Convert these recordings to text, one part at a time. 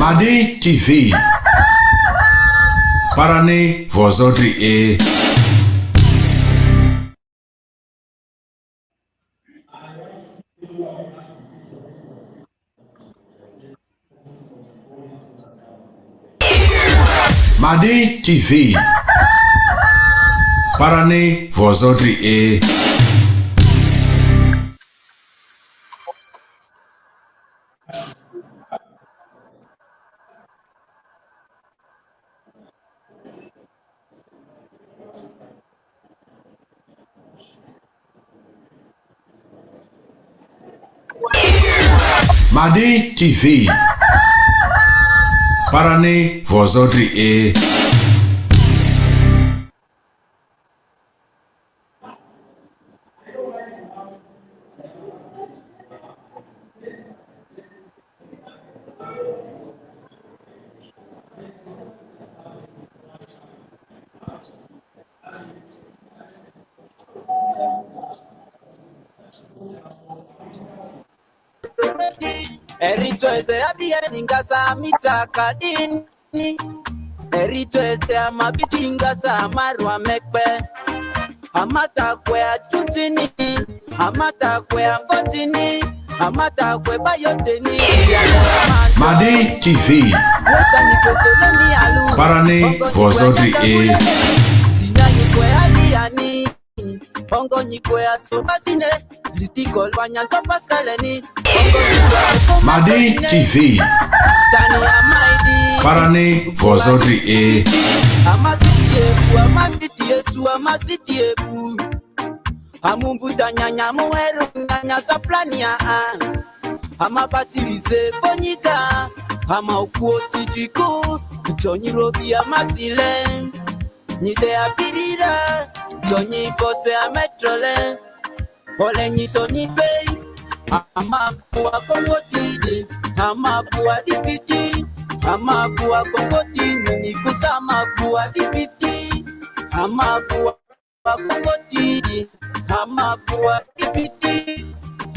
Madi TV. Parane vozotri e. Madi TV. Parane vozotri e. Madi TV. Parane vozotri e. Erito ese abie ningasa mitaka dini. Erito ese amabiti ngasa marwa mekpe. Amata kwe atuntini, amata kwe ambotini, amata kwe bayoteni. Madi TV. Parane vozotri e. Sinani kwe aliani. Bongo nyikwe asobasine. Zitikol banyanto paskaleni. Madi TV. Parane vozotri e. Amasitiebu amumbuza nyanya muheru nyanya saplania amabatirize bonyika amaukuoti triku tonyirobi amasile nyide apirira tonyikose ametrole ole nyiso nyipei amakuwa kongotide amakuwa dipiti amakuwa kongotini nikusa amakuwa dipiti amakuwa kongotini amakuwa dipiti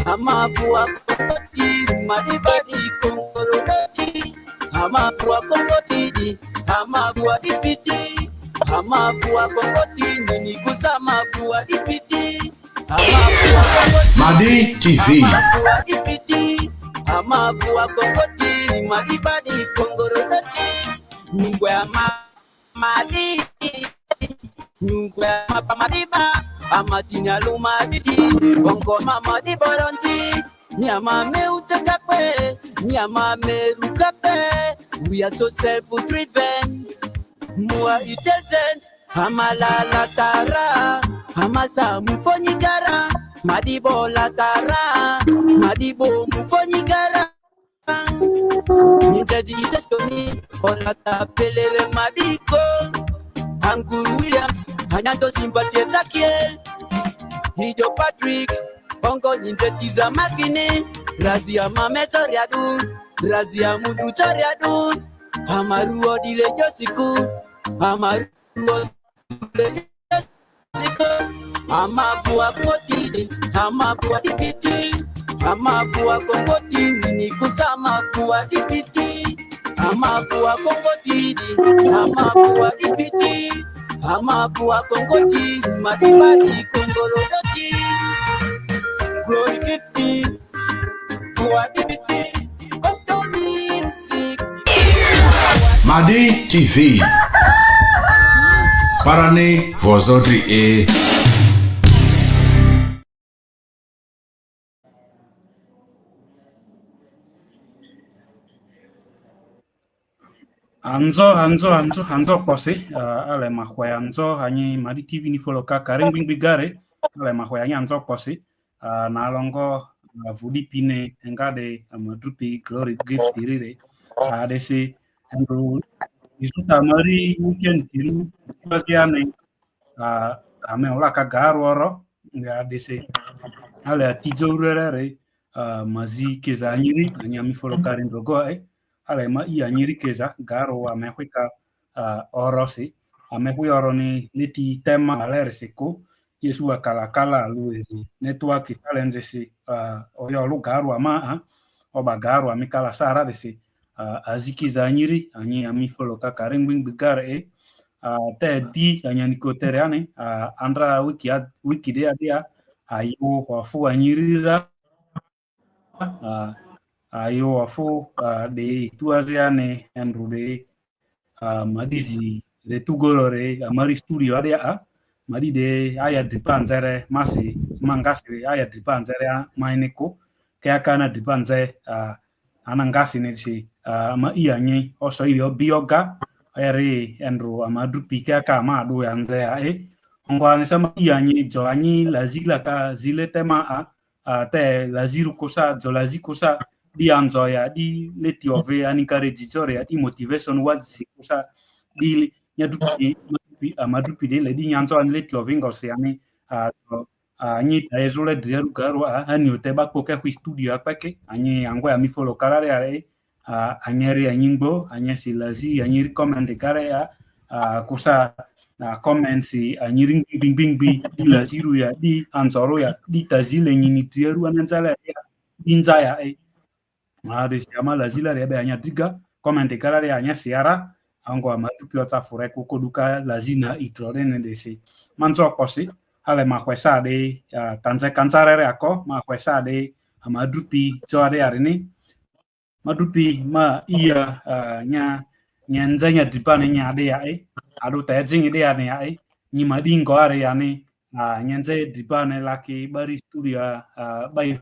amakuwa kongotini madibadi kongorodoti amakuwa kongotini amakuwa dipiti amakuwa kongotini nikusa amakuwa dipiti amakuwa kongotini Madi TV. amakuwa dipiti amakuwa kongotini madibadi kongorodoti nyungwe madi nyungwe madiba amatinya lumaditi bongo mama di boronti nyama me utekakwe nyama me rukakwe. We are so self-driven, more intelligent, amalala tara amasa mufonyigara madibo la tara madibo mufonyigara Ninjadi Tony, Olata Pelele Madiko, Anguru Williams, Anyanto Sympathie Zakiel, Hijo Patrick, Bongo Ninjetiza Magine, Razia Mametoriadu, Razia Mudu Toriadu, Amaru Odile Josiku, Amaru Odile Josiku, Amabua Kotide, Amabua Dipiti. Amabua kongotini nikusa amabua dipiti amabua kongotini amabua dipiti amabua kongotini madibadi kongorodoti glory gifti for dipiti custom music. Madi TV. Parane vozotri e. Anzo kosi ale mahwe anzo hanyi Madi TV ni follow ka karing bing bigare ale mahwe hanyi anzo kosi na longo vudi pine engade madrupi glory gift tirire desi endo isuta mari weekend tiru pasiane ame ola ka garoro ya desi ale tijo urere mazi keza nyiri anyami follow karing rogo ale ma iya nyiri keza garo amehwika orosi amehwi oroni niti tema alere seko yesu akala lueri network challenges oyo lu garo ama oba garo amikala sara desi aziki zanyiri anyi ami follow ka karengwing bigar te di anyani kotereane andra wiki dia ayo wafu anyirira ayo wafu de tuaziane enrude madizi de tugorore mari studio dia madi de aya dipanzere masi mangasi aya dipanzere maineko kaya kana dipanze anangasi nesi ma ianye oso iyo bioga eri enru amadrupi kaya kama adu yanze ongwani sama ianye jo anyi lazila ka zile tema te laziru kosa jo lazi kosa di anzo ya di leti ove anikare jijore ya di motivation wadzi kosa di nyadupi madrupi de le di nyanzo an leti ove ngose ani anyi taezule diaru garu ani oteba koke ku studio apake anyi angwe ami follow karare are anyeri anyingbo anyesi lazi anyiri comment kare ya kosa comments anyiri bing di laziru ya di anzoro ya di tazile nyini diaru ananzala ya inza ya de siama lazila ya anya diga comment kare ya anya siara ango amatupi ota fure koduka lazina itrorene de se manzo kosi ale makwesa de tanze kansarere ako makwesa de amadrupi joade arini madrupi ma iya nyanzanya dipane nyade ya adu tajing ide ane ya ni madingo are ya ni nyanze dipane laki bari studio bai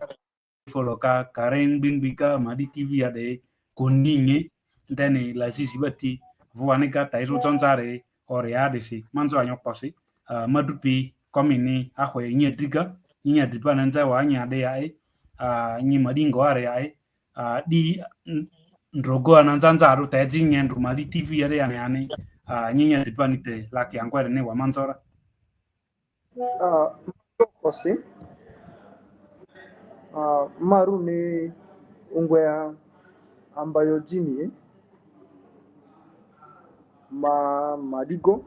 foloka karen bingbika madi tv ya de koninge ndene lazisi bati vuanega taizo tonzare ore adesi manzo anyokosi madrupi komini ahwe nyedriga nya dipane nza wa nya de ya ni madingo are ya di ndrogo ananzanza aru tajing nyendu madi tv ya de yani nyinya dipanite laki ankwere ne wa manzora kosi maru ni ungwea ambayo jini madigo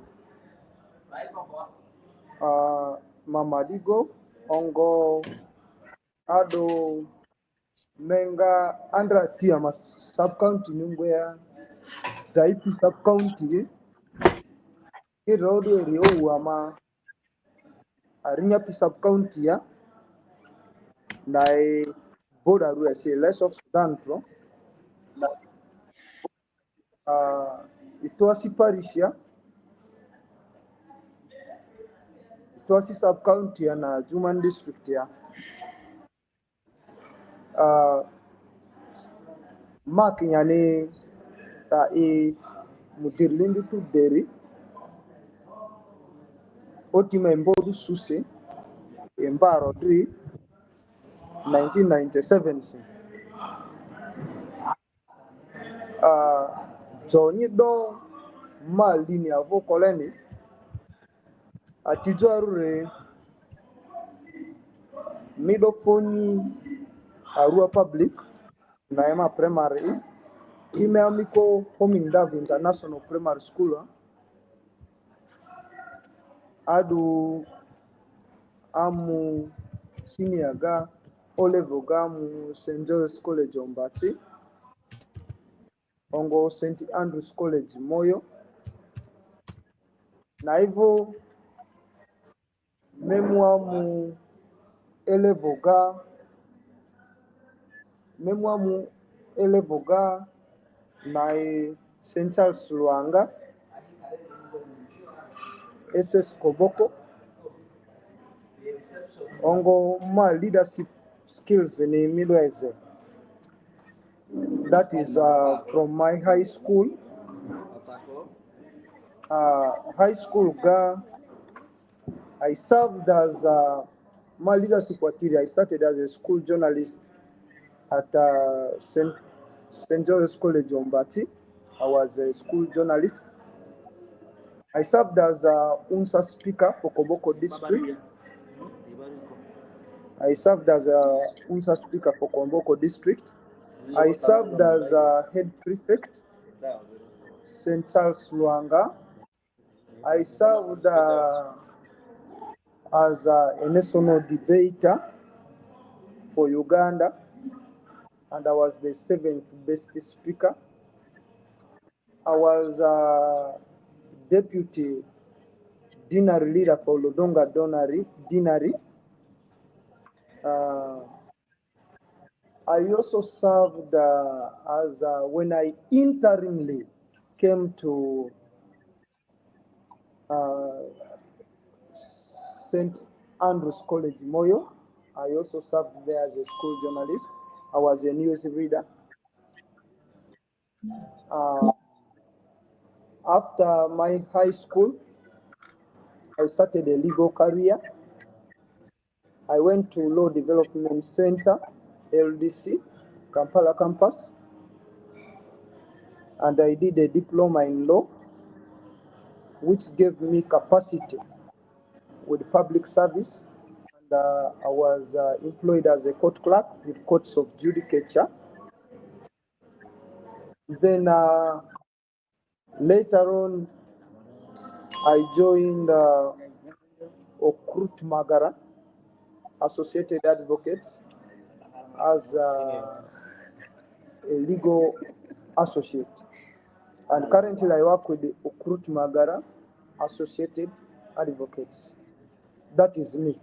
madigo ongo ado menga andra tia ma sub county nungwea zaipi sub county rodo rio ama arinya pi sub county ya nai boda ruya se less of Sudan pro itoasi parish ya itoasi sub county ya na Juman district ya mak nyane ta mudirlindi tu deri otima embodu suse embaro dri 1997 si joni do malini avo koleni atijo arure mido foni arua public na ema primary ime amiko Homingdove International Primary School adu amu senior ga olevo ga mu St. John's College Ombati ongo St. Andrews College Moyo na hivyo memwa mu elevoga na St. Charles Luanga SS Koboko ongo ma leadership skills ni midwise. That is from my high school. High school ga I served as my leadership material. I started as a school journalist at St. John's College Ombati. I was a school journalist. I served as UNSA speaker for Koboko district. I served as UNSA speaker for Koboko district. I served as head prefect, St. Charles Luanga. I served as a national debater for Uganda, and I was the 7th best speaker I was deputy dinary leader for Lodonga dinary. I also served as when I interimly came to St. Andrews College, Moyo. I also served there as a school journalist. I was a news reader. After my high school, I started a legal career. I went to Law Development Center, LDC, Kampala campus, and I did a diploma in law, which gave me capacity with public service. And I was employed as a court clerk with courts of judicature. Then later on, I joined Okrut Magara, Associated Advocates, as a legal associate. And currently I work with the Okrut Magara Associated Advocates. That is me.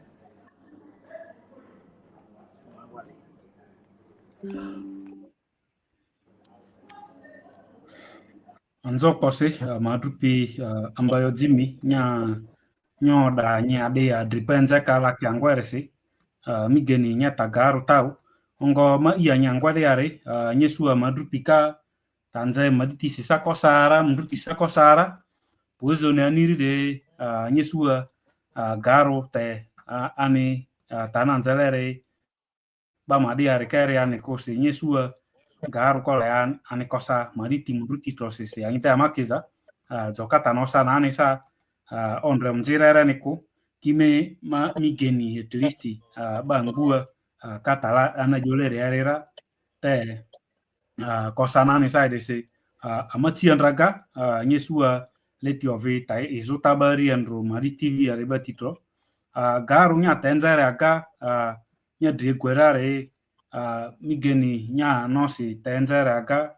Anzo kose madrupi ambayo jimi nya da nya de ya dripenza kala kyangwere si migeni nya tagaru tau ongo ma iya nyangware yare nyesua madrupi ka tanzai maditi sisa kosara mduti sisa kosara puzo ne aniri de nyesua garo te ani tananzelere ba madi yare kere ane kosi nyesua garu kolean ane kosa mariti mduti trosisi anite amakiza zokata nosa na anisa onre mzirere niku kime ma migeni etlisti bangua katala ana jolere yarera te kosa na anisa dese amatian raga nyesua leti ovi tai izuta bari andro mari tv areba titro garu nya tenzare aga nya dregwerare migeni nya nosi tenzare aga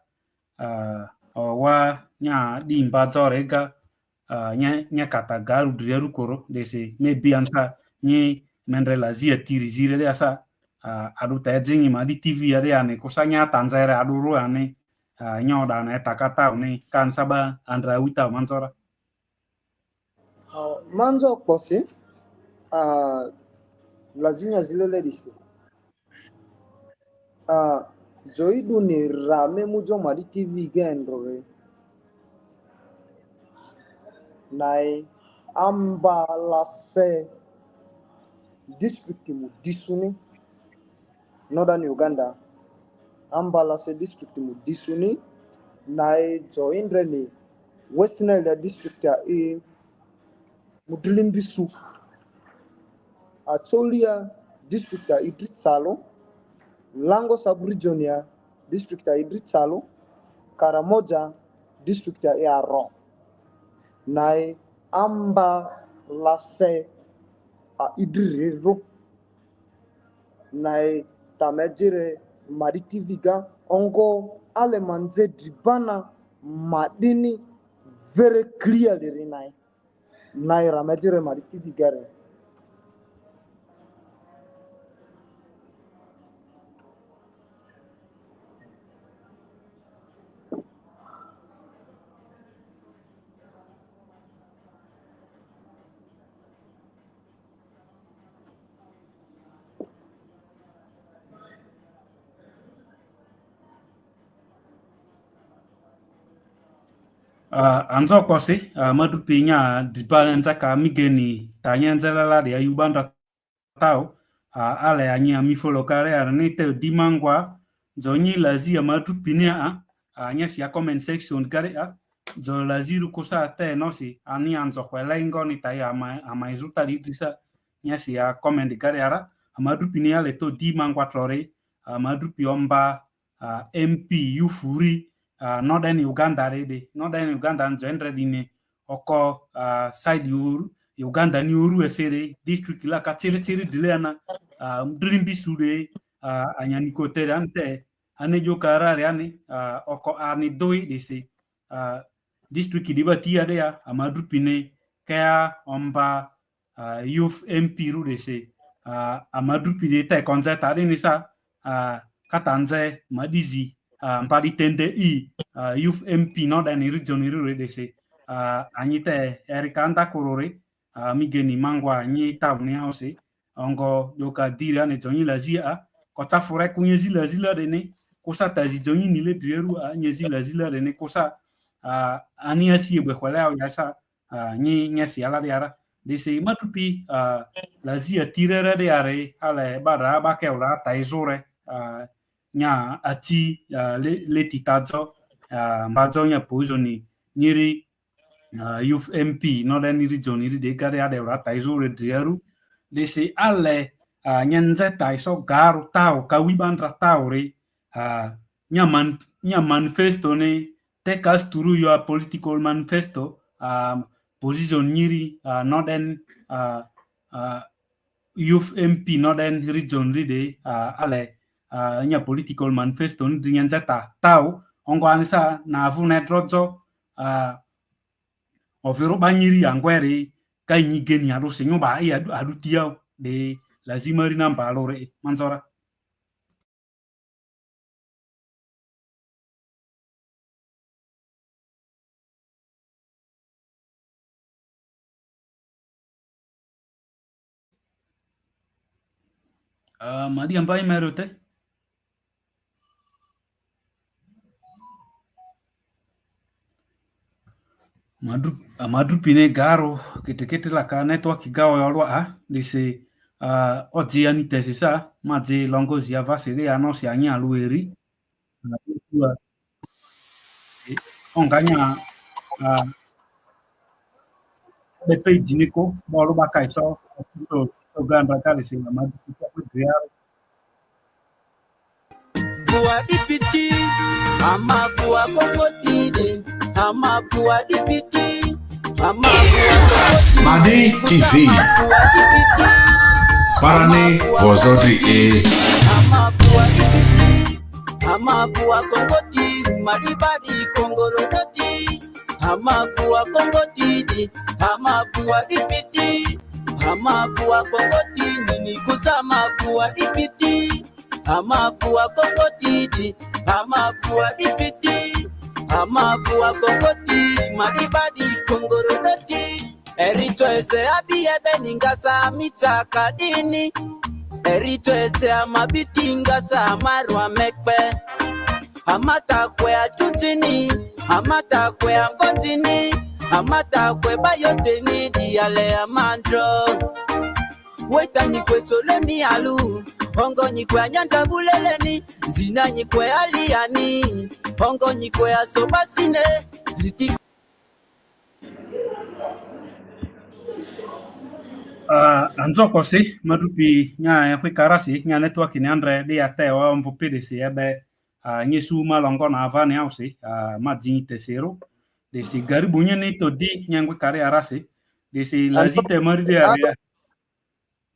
owa nya dimba zorega nya kata garu dreru koro dese maybe ansa nye mendre lazia tiri zire de asa adu tedzingi ma di tv ade ane kusanya tanzere aduru ane nyoda ane takata une kan saba andra wita manzora Manzo kofi lazinya zilele disi. Joidu ni rame mujo mari TV gendro nai Ambaya district mu disuni northern Uganda. Ambaya district mu disuni nai joindre ni western area district ya mudilimbisu Acholia district ya Idrit Salo, Lango sub-region ya district ya Idrit Salo, Karamoja district ya Aro. Nai Ambaya Idriro nai tamejire mariti viga ongo alemanze dribana madini very clearly nai ramejire mariti vigare. anzo kosi madupi nya dribanza ka migeni tanyanzela la de ayubanda tau ale anyi amifolo kare arnete dimangwa zonyi lazi madupi nya anya si comment section kare zo lazi rukusa te nosi ani anzo kwelengo ni tai ama izuta lidisa nya si comment kare ara madupi nya le to dimangwa trore madupi omba MP Yufuri Northern Uganda rede Northern Uganda nzendre dine oko side Uganda ni uru esere district la katiri dilena mdrimbi sude anyani kotere ante ane jo karare ane oko ani doi dese district dibati ade ya amadrupine kaya omba youth MP rudese amadrupine te konza tade nisa katanze madizi mpadi tende youth MP no dan region rudese anyite erikanda korore migeni mangwa anyi tawni hause ongo doka dira ne tonyi lazia kota fure kunyezi lazila dene kosa tazi tonyi nile drieru nyezi lazila dene kosa ani asi bekwala ya sa ni nyesi ala diara dise matupi lazia tirere de are ale bara ba ke ora taizore nya ati le titazo mbazo nya pozoni nyiri youth MP no den region iri de kare ade ora taizore drieru dise ale nyenze taiso garu tau kawibandra taure nya manifesto ne take us through your political manifesto position nyiri northern youth MP northern region ride ale nya political manifesto ndi nyenze tau ongo anisa na avune drojo ofiru banyiri angwere kai nyigeni adu senyuba adu tiao de lazima rina mbalore manzora madi ambai merote madru pine garo kete la ka network gawo yolwa dise odi ani tesisa maji longo zia vasiri anosi anya alueri onganya bepe jiniko bolu bakai so Uganda kali sina madru griaro Bua dipiti, ama bua kokotide, ama bua dipiti, ama bua kokotide. Madi TV. Bua dipiti, Parane vozodri ama bua dipiti, ama bua kokotide, maribadi kongolodoti, ama bua kokotide, ama bua dipiti, ama bua kokotide, ni kusama bua dipiti. Amapua kokotidi, amapua ipiti, amapua kokotidi, maribadi kongorodoti. Erito ese abiebe ningasa mitaka dini. Erito ese amabiti ngasa marwa mekpe. Amata kwe atuntini, amata kwe angotini, amata kwe bayoteni diale amandro. Weta nyikwe solemi alu. Ongo nyikwe anyanta buleleni, zina nyikwe aliani. Ongo nyikwe asobasine, ziti. Anzoko si madupi nya kwi karasi nya network ni andre de ate wa mvupide si ebe nyesu malongo na avani ausi madini tesero de si garibu nye ni to di nya kwi kare arasi de si lazite mari de area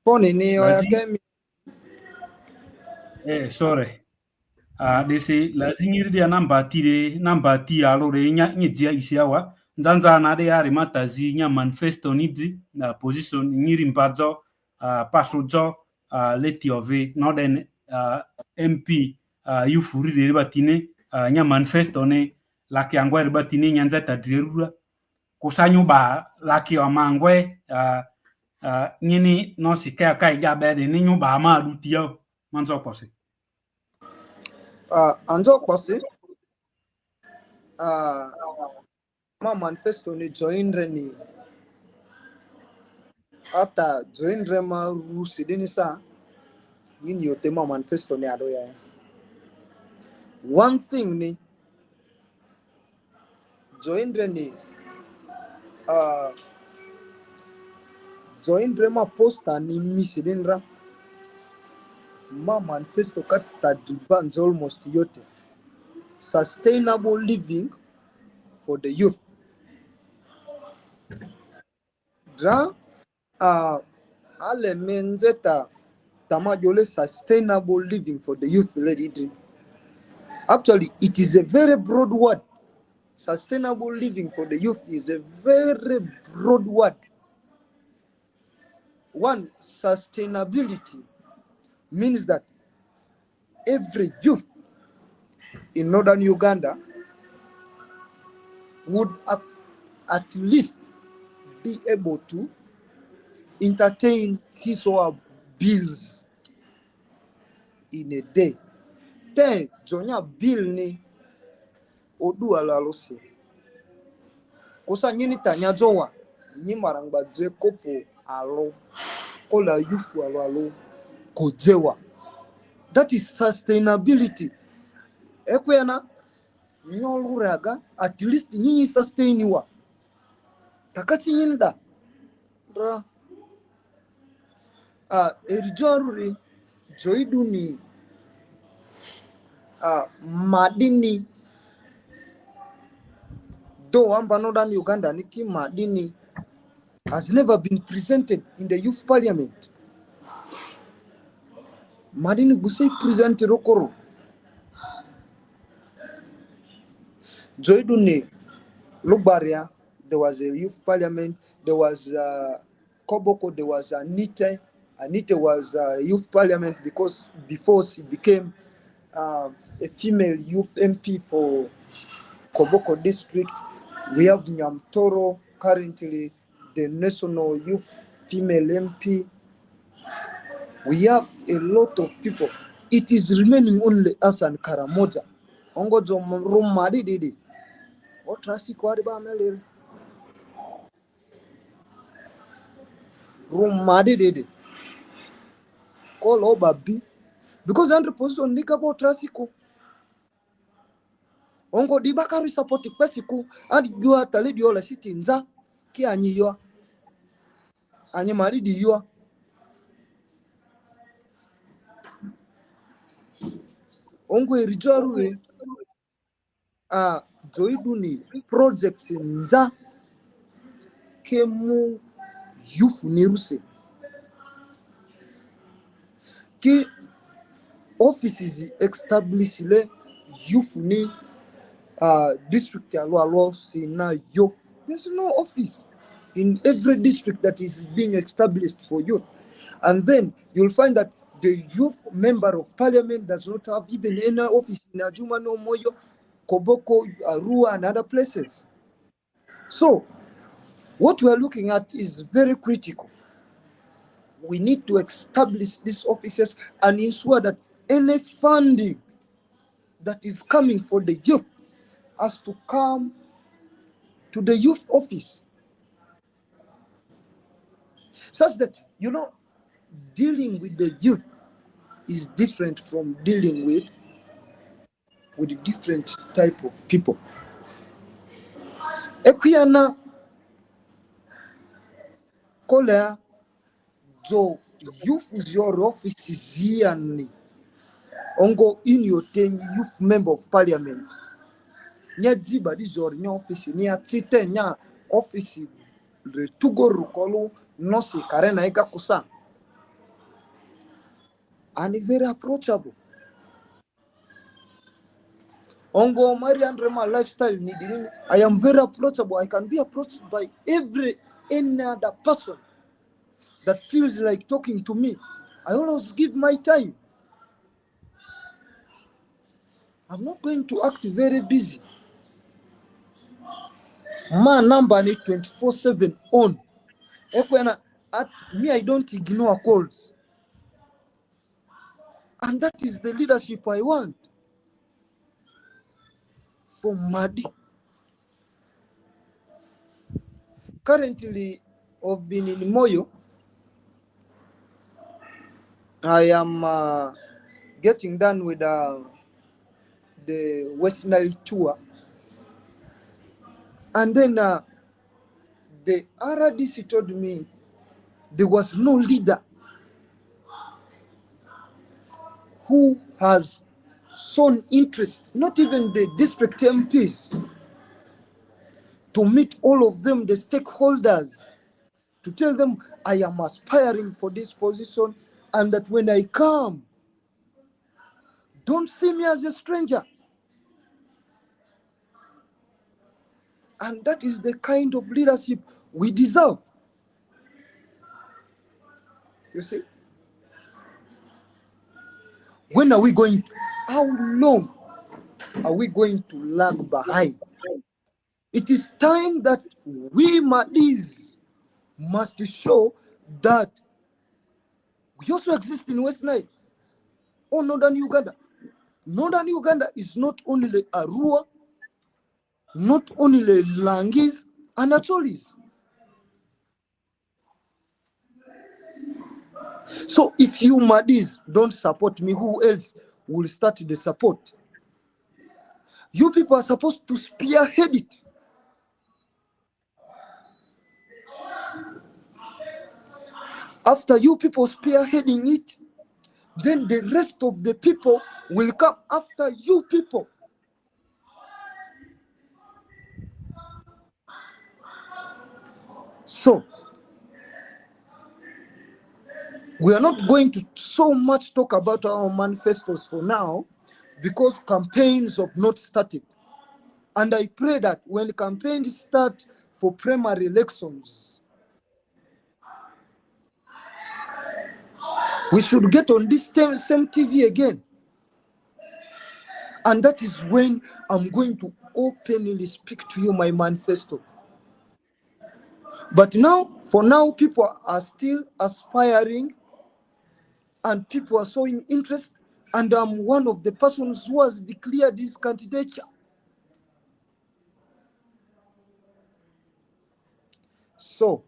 Pone ni ya kemi. sorry de si lazinyiri de namba ti alore nya nyedzia isiawa nzanza na de ari matazi nya manifesto nidri na position nyiri mbadzo pasojo leti ove northern MP yufuri de batine nya manifesto ne laki angwe batine nyanza tadrerura kusanyu ba laki amangwe nyini no sika kai gabe de ninyu ba ma dutia manzo kose Anjo kwasi ma manifesto ni joindre ni ata joindre ma rusi dini sa yini yote ma manifesto ni ado ya one thing ni joindre ni joindre ma posta ni misidinra ma manifesto kata dubanz almost yote sustainable living for the youth dra ale menzeta tamajole sustainable living for the youth lady. Actually it is a very broad word, sustainable living for the youth is a very broad word. One, sustainability means that every youth in northern Uganda would at least be able to entertain his or her bills in a day. Then, jonya bill ni odu alalose. Kosa nyini tanya jowa ni marangba je kopo alo kola yufu alo kojewa. That is sustainability. Ekwena nyoluraga at least nyinyi sustainiwa. Takati nyinda ra erijaruri joiduni madini though amba northern Uganda niki madini has never been presented in the youth parliament. Madini gusei present rokoro joiduni Lubaria, there was a youth parliament, there was Koboko, there was Anite. Anite was youth parliament because before she became a female youth MP for Koboko district. We have Nyamtoro, currently the national youth female MP. We have a lot of people. It is remaining only us and Karamoja. Ongo jo rumadi didi. What rasi kwari ba melere? Rumadi didi. Call over B. Because 100% nika bo trasiko. Ongo di bakari support kwesiku adi jua tali di ola siti nza ki anyi yo. Anyi mari di yo. Ongo erijoru joiduni projects nza kemu yufu niruse. Ki offices establish le yufu ni district alo sina yo. There's no office in every district that is being established for youth. And then you'll find that the youth member of parliament does not have even any office in Ajuma no Moyo, Koboko, Arua, and other places. So what we are looking at is very critical. We need to establish these offices and ensure that any funding that is coming for the youth has to come to the youth office. Such that, dealing with the youth is different from dealing with a different type of people. Ekuyana kolea jo youth is your office here ongo in your 10 youth member of parliament. Nya jiba di zor nya office ni atite nya office le tugo rukolo nosi karena eka kusa. And very approachable. Ongo Marian Rema lifestyle needing. I am very approachable. I can be approached by any other person that feels like talking to me. I always give my time. I'm not going to act very busy. My number is 24/7 on. Me, I don't ignore calls. And that is the leadership I want for Madi. Currently, I've been in Moyo. I am getting done with the West Nile tour. And then the RDC told me there was no leader who has shown interest, not even the district MPs, to meet all of them, the stakeholders, to tell them I am aspiring for this position and that when I come, don't see me as a stranger. And that is the kind of leadership we deserve. You see? When are we going? How long are we going to lag behind? It is time that we Madis must show that we also exist in West Nile or Northern Uganda. Northern Uganda is not only Arua, not only Langis and Acholis. So if you Madis don't support me, who else will start the support? You people are supposed to spearhead it. After you people spearheading it, then the rest of the people will come after you people. So, we are not going to so much talk about our manifestos for now because campaigns have not started. And I pray that when campaigns start for primary elections, we should get on this same TV again. And that is when I'm going to openly speak to you my manifesto. But now, for now, people are still aspiring and people are showing interest, and I'm one of the persons who has declared this candidature. So,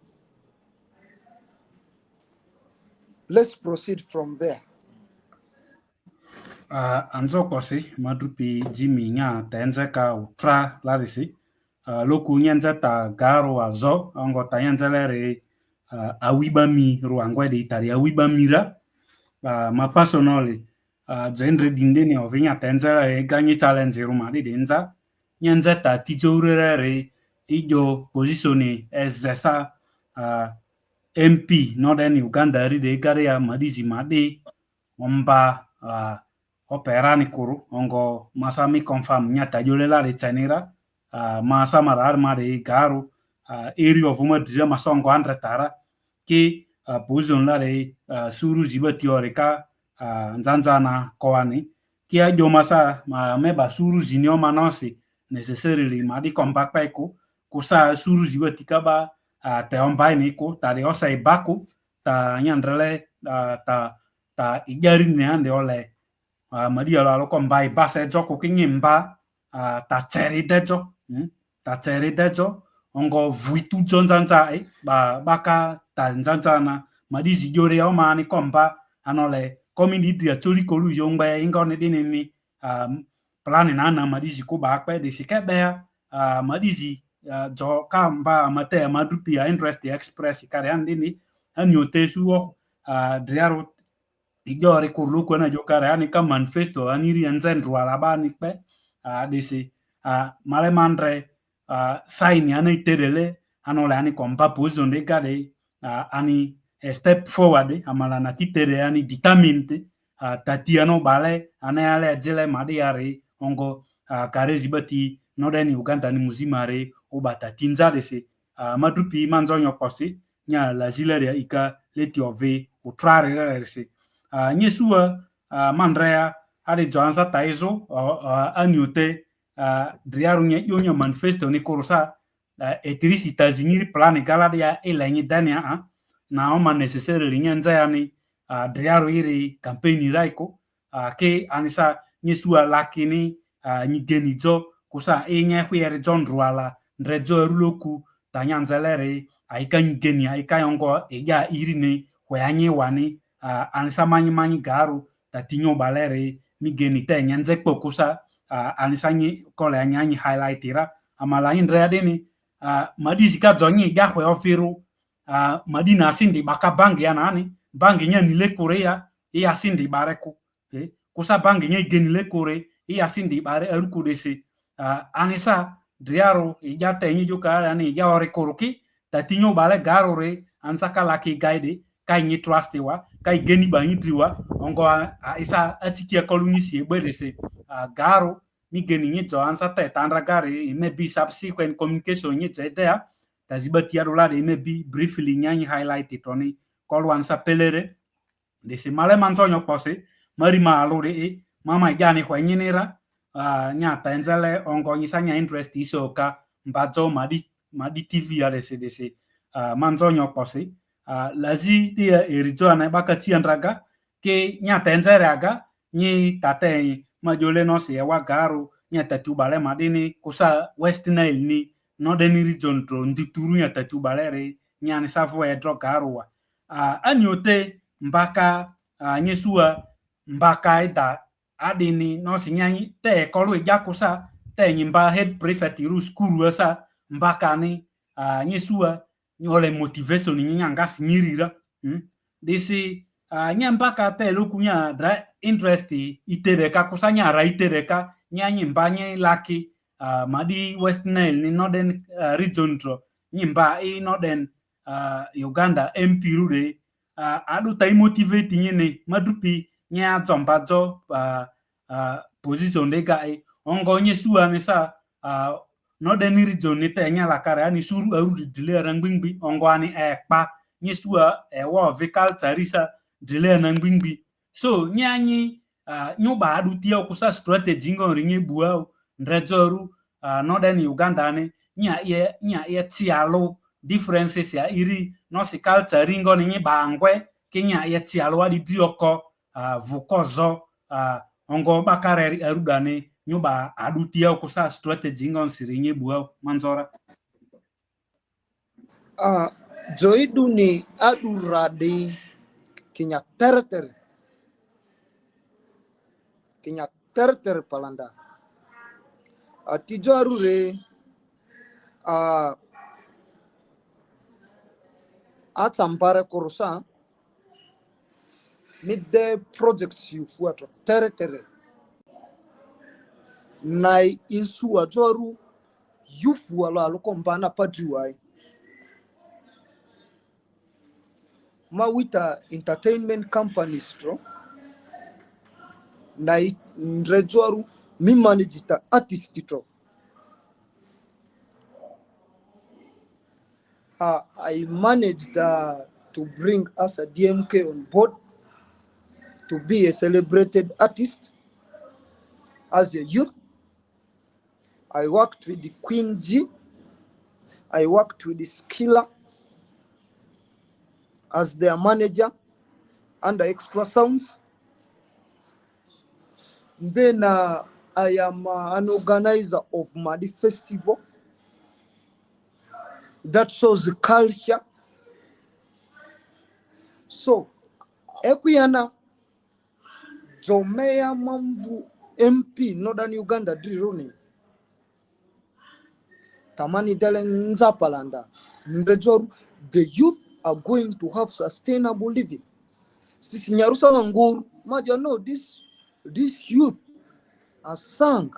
let's proceed from there. Anzo kosi madrupi Jimmy nya tenze ka utra larisi loku nyenze ta garo azo ango ta nyenze lere awibami ruangwe de itari awibamira ma personally genre dindene ovinya tenze le ganyi challenge ruma di denza nyenze ta tijorere ijo positione ezesa MP Northern Uganda ri de gare ya madizi made omba operani kuru ongo masami confirm nyata jolela de chanira masa marar mare garu area of madria masongo andre tara ki position la de suru ziba teorika nzanzana koani ki ajo masa meba suru zinyo manosi necessarily madi compact paiko kusa suru ziba tikaba te ombai niko ta de osa ibaku ta nyandrele ta igari ne ande ole Maria la ko mbai base joko kinyi mba ta tseri dejo ongo vuitu zonzanza baka ta nzanzana madizi jore o mani komba anole community ya choli kolu yongba ingone dinini plan na madizi ko ba pe de sikebe madizi jo kamba mate madrupi ya interest express kare andini anyote suo driaro igore kurluko na jokare ani ka manifesto aniri anzendru alabani pe desi malemandre sign ani terele anole ani kompa position de gade ani step forward amala na titere ani determined tatiano bale anale jele madiare ongo karezi bati Northern Uganda ni muzimare ubata tinza desi madrupi manzonyo posi nya la zileria ika leti ove utrare resi nyesua mandrea ade joansa taizo anyote driaru nye yonya manifesto ni kurusa etrisi États-Unis plan galade ya elenyi dania na oma necessary nyanza yani driaru iri campaign raiko ke anisa nyesua lakini nyigenizo kusa enye hwere John Ruala ndrejo ruloku tanyanzelere aika nyigeni aika yongo eja irine hwanyi wani anisa manyi garu tatinyo balere migeni te nyanze pokusa anisa nyi kole anyanyi highlightira amala indre adeni madizi ka zonyi ya hwe ofiru madina asindi baka bangi ya nani bangi nya nile korea ya asindi bareku kusa bangi nya geni le kore ya asindi bare eruku desi anisa driaro ya te nyi joka ani ya ore koruki tatinyo bale garore ansaka laki guide kai nyi trustiwa kai geni ba nyi driwa ongo isa asikia kolunisi berese garo mi geni nyito ansa te tandra gari maybe subsequent communication nyito edea taziba tiadola de maybe briefly nyani highlight itoni kolwan sa pelere de se male manzonyo pose mari malo de mama jani kwa nyinira nya tenzele ongo nyisanya interest isoka mbazo madi TV ya de se manzonyo pose lazi dia erizo na bakati andraga ke nya tenzere aga ni tate majole no se wa garu nya tatu bale madini kusa West Nile ni northern region tro ndituru nya tatu balere nya ni savo e dro garuwa anyote mbaka nyesua mbaka ida adini no si nyanyi te kolu ja kusa te nyimba head prefect ru school asa mbaka ni nyesua nyole motivation nyanga sinyirira disi nyembaka te lukunya dra interest itereka kusanya ra itereka nyanyi mbanye laki madi West Nile ni northern region tro nyimba northern Uganda MP rude adu tai motivate nyene madupi nya zombazo position de gai ongo nyesua ne sa northern region ni te nya la kare ani suru aru dile rangbingbi ongo ani ekpa nyesua ewo vical tarisa dile na ngbingbi so nyanyi nyoba adu tia kusa strategy ngori nye bua ndrezoru northern Uganda ne nya ye tialo differences ya iri no si culture ngo ni bangwe kenya ye tialo adi dioko vukozo ongo bakare arugane nyoba adu tia kusa strategy ngo siri nye bua manzora joidu ni adurade Kenya terter palanda atijo arure atambare kurusa midde projects you fuato tertere nai insu ajoru yufu ala lokombana pajuai mawita entertainment companies tro nai nrejoru mi managita artist tro I managed to bring us a DMK on board to be a celebrated artist as a youth. I worked with the Queen G. I worked with the Skiller as their manager under Extra Sounds. Then I am an organizer of Madi Festival that shows the culture. So, Ekuyana Jomea Mamvu MP Northern Uganda Dironi Tamani Delen Nzapalanda Ndejoru, the youth are going to have sustainable living. Sisi Nyarusa Nguru, Maja, no, this youth has sung.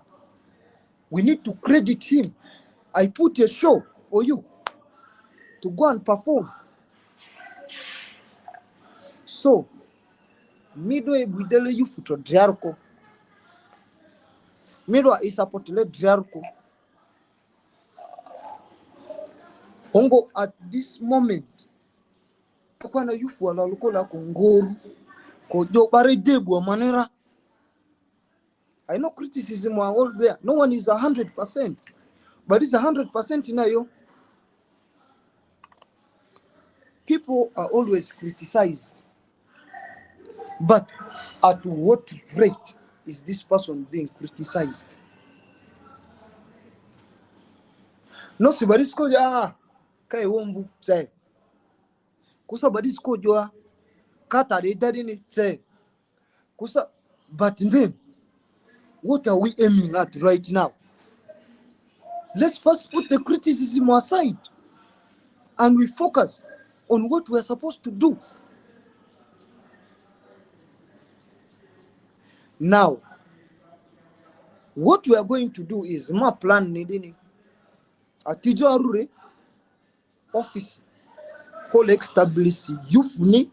We need to credit him. I put a show for you to go and perform. So, midwe bidele youth to Driarko. Midwa isapotele Driarko. Hongo at this moment, akwana youth wala lukola Nguru. Kojo bare debu manera. I know criticism are all there. No one is 100%, but it's 100% in ayo. People are always criticized, but at what rate is this person being criticized? No, somebody skoja kai wombu say. Kusa badi skoja kata de dadini say. Kusa, but then what are we aiming at right now? Let's first put the criticism aside and we focus on what we're supposed to do. Now, what we are going to do is my plan nidini atijo arure office called establish youthni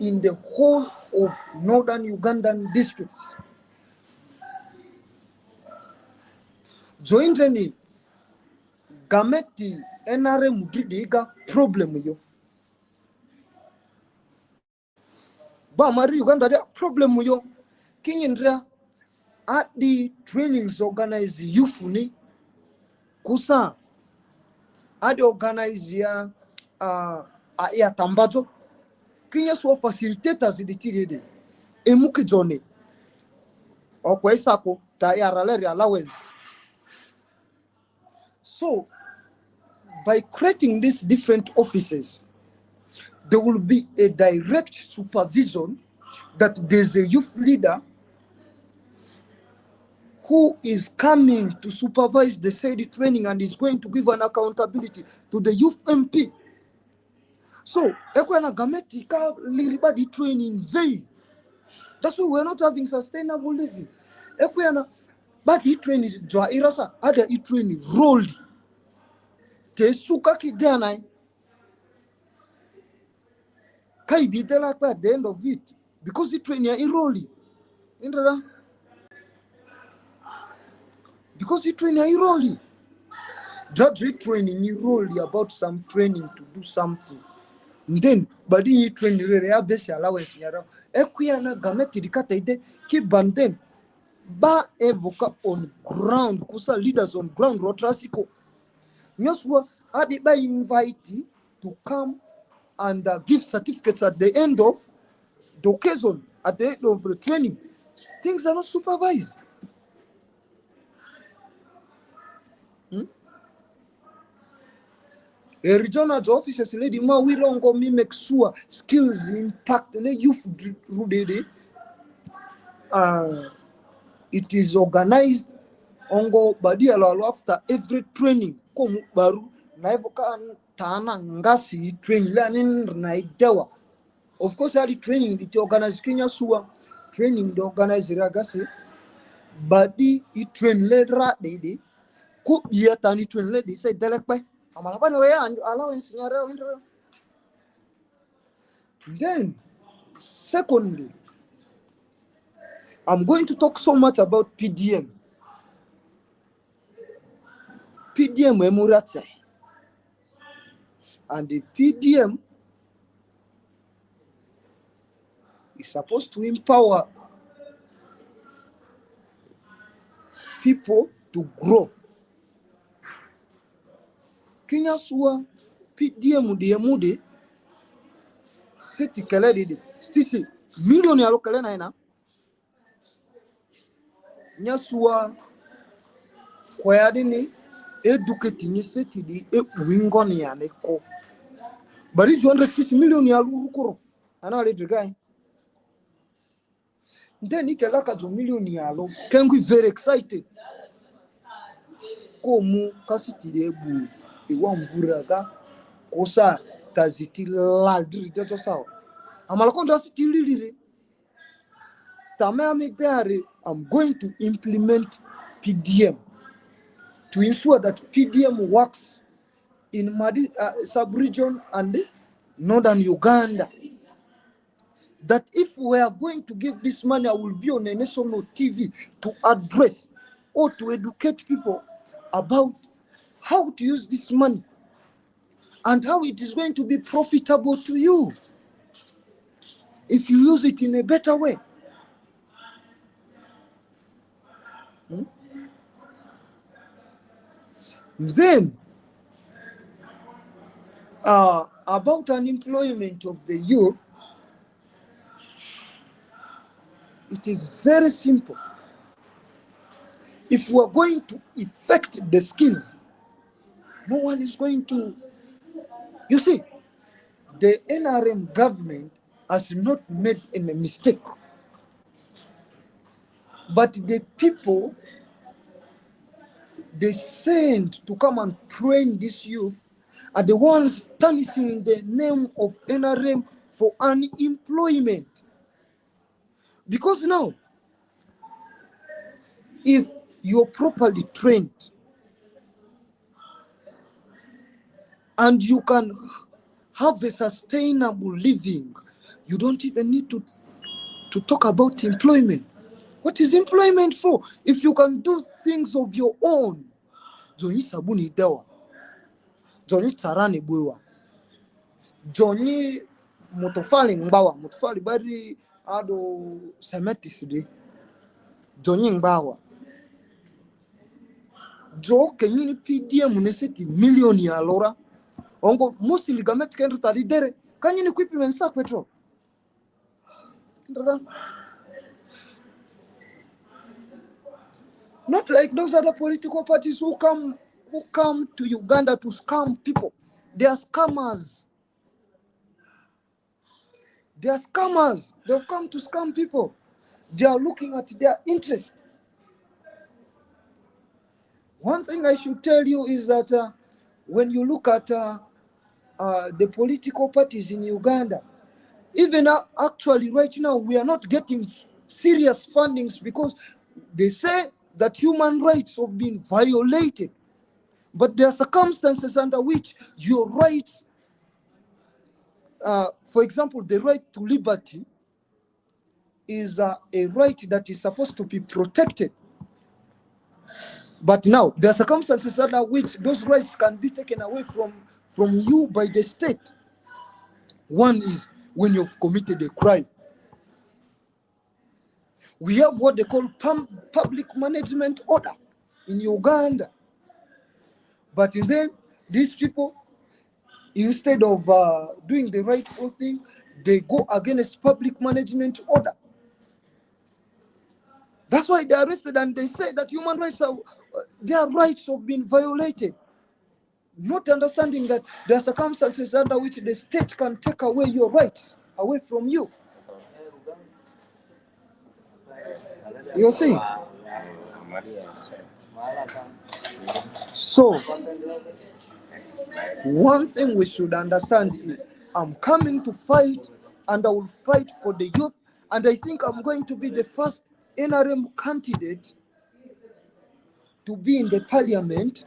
in the whole of northern Ugandan districts. joindeni gameti enare mudridiga problem yo ba mari Uganda dia problem yo kinyindra at the trainings organize youth ni kusa adi organize ya tambazo kinya so facilitators di tirede emuki jone okwa isako ta ya rally allowance. So by creating these different offices, there will be a direct supervision that there's a youth leader who is coming to supervise the said training and is going to give an accountability to the youth MP. So, ekwena gameti ka liribadi training very. That's why we're not having sustainable living. Ekwena badi training jwa irasa ada training rolled. Te suka ki dana kai bidela kwa at the end of it because the training is rolling. Indra because the training is rolling. Graduate training is rolling about some training to do something. Then badi yi training re ya besi allowance nyara ekuya na gameti dikata ide ki banden ba evoka on ground kusa leaders on ground rotrasiko nyoswa adi ba invite to come and give certificates at the end of the occasion, at the end of the training. Things are not supervised. A regional officers lady ma we don't go me make sure skills impact the youth rudede. It is organized ongo badi alo after every training komu baru na evoka tana ngasi training learning na idewa. Of course the training it organize Kenya suwa training the organize ragasi badi it train ledra dede ku iya tani train ledi say delekpe amala bani we allowance nyare. Then secondly, I'm going to talk so much about PDM emurate, and the PDM is supposed to empower people to grow. Kenya suwa PDM de emude seti kele de stisi million ya lokale na ina nyasua kwa yadini educate ni seti di wingo ni aneko bari 260 million ya lurukuro ana le drigai then ikela ka 2 million ya lo kengu very excited komu kasiti de bu iwa mburaga kosa taziti ladri teto sawa amala konda siti lilire tamame there. I'm going to implement PDM to ensure that PDM works in sub-region and northern Uganda. That if we are going to give this money, I will be on a national TV to address or to educate people about how to use this money and how it is going to be profitable to you if you use it in a better way. Then, about unemployment of the youth, it is very simple. If we are going to effect the skills, no one is going to. You see, the NRM government has not made any mistake. But the people they send to come and train this youth are the ones tarnishing the name of NRM for unemployment. Because now, if you're properly trained and you can have a sustainable living, you don't even need to talk about employment. What is employment for? If you can do things of your own, Johnny sabuni dewa, Johnny tarani buiwa, Johnny motofali mbawa, motofali bari ado semetisidi, Johnny mbawa. Jo kenyini PDM neseti milioni ya lora, ongo musi ligameti kendo talidere, kanyini kwipi mensa petro. Not like those other political parties who come to Uganda to scam people. They are scammers. They are scammers. They've come to scam people. They are looking at their interest. One thing I should tell you is that when you look at the political parties in Uganda, even actually right now, we are not getting serious fundings because they say that human rights have been violated. But there are circumstances under which your rights, for example, the right to liberty is a right that is supposed to be protected. But now, there are circumstances under which those rights can be taken away from you by the state. One is when you've committed a crime. We have what they call public management order in Uganda. But then, these people, instead of doing the rightful thing, they go against public management order. That's why they are arrested and they say that human rights their rights have been violated. Not understanding that there are circumstances under which the state can take away your rights away from you. You see? So, one thing we should understand is I'm coming to fight and I will fight for the youth, and I think I'm going to be the first NRM candidate to be in the parliament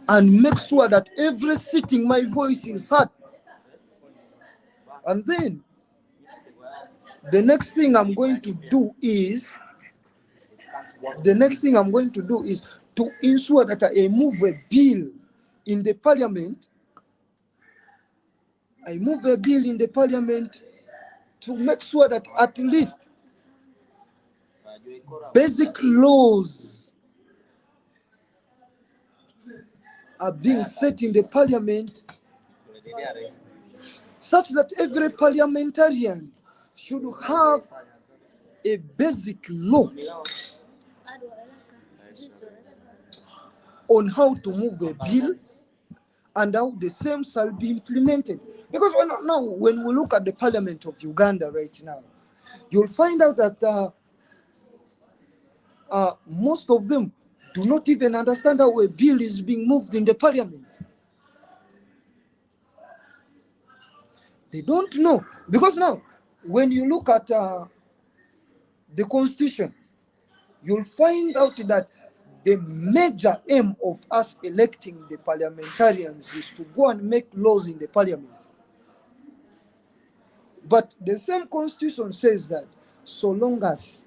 and make sure that every sitting my voice is heard. And then the next thing I'm going to do is to ensure that I move a bill in the parliament. I move a bill in the parliament to make sure that at least basic laws are being set in the parliament such that every parliamentarian should have a basic law on how to move a bill and how the same shall be implemented. Because when we look at the parliament of Uganda right now, you'll find out that most of them do not even understand how a bill is being moved in the parliament. They don't know. Because now, when you look at the constitution, you'll find out that the major aim of us electing the parliamentarians is to go and make laws in the parliament. But the same constitution says that so long as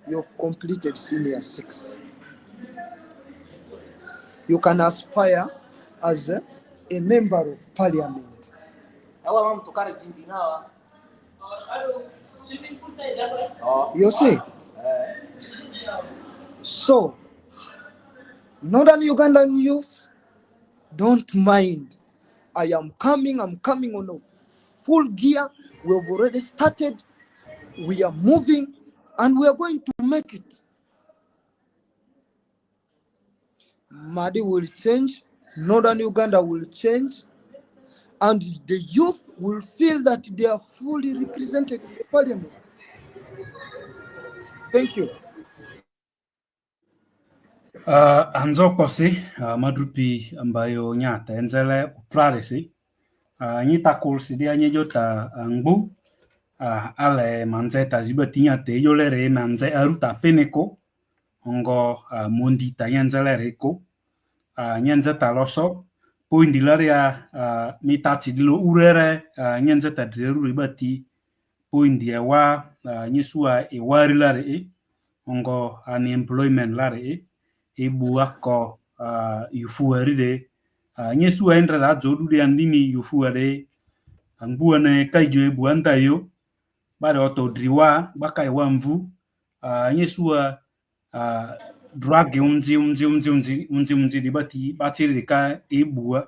you've completed senior 6, you can aspire as a member of parliament. You see? So, Northern Ugandan youth, don't mind. I'm coming on a full gear. We have already started. We are moving and we are going to make it. Madi will change. Northern Uganda will change. And the youth will feel that they are fully represented in the parliament. Thank you. Anzo kosi madrupi ambayo nyata enzele utraresi nyita kulsi dia nyejota ngbu ale manze taziba tinya te yolere manze aruta peneko ongo mondi tanyenzele reko nyenze taloso po indilaria mitati dilo urere nyenze tadreru ribati point ya wa nyesua e wari lare ongo unemployment lare ebu ako yufuari de nyesua endra da jodu de andini yufuare angbu na kaijo ebu anta yo ba de oto driwa baka iwa mvu nyesua drug unzi di bati ka ebu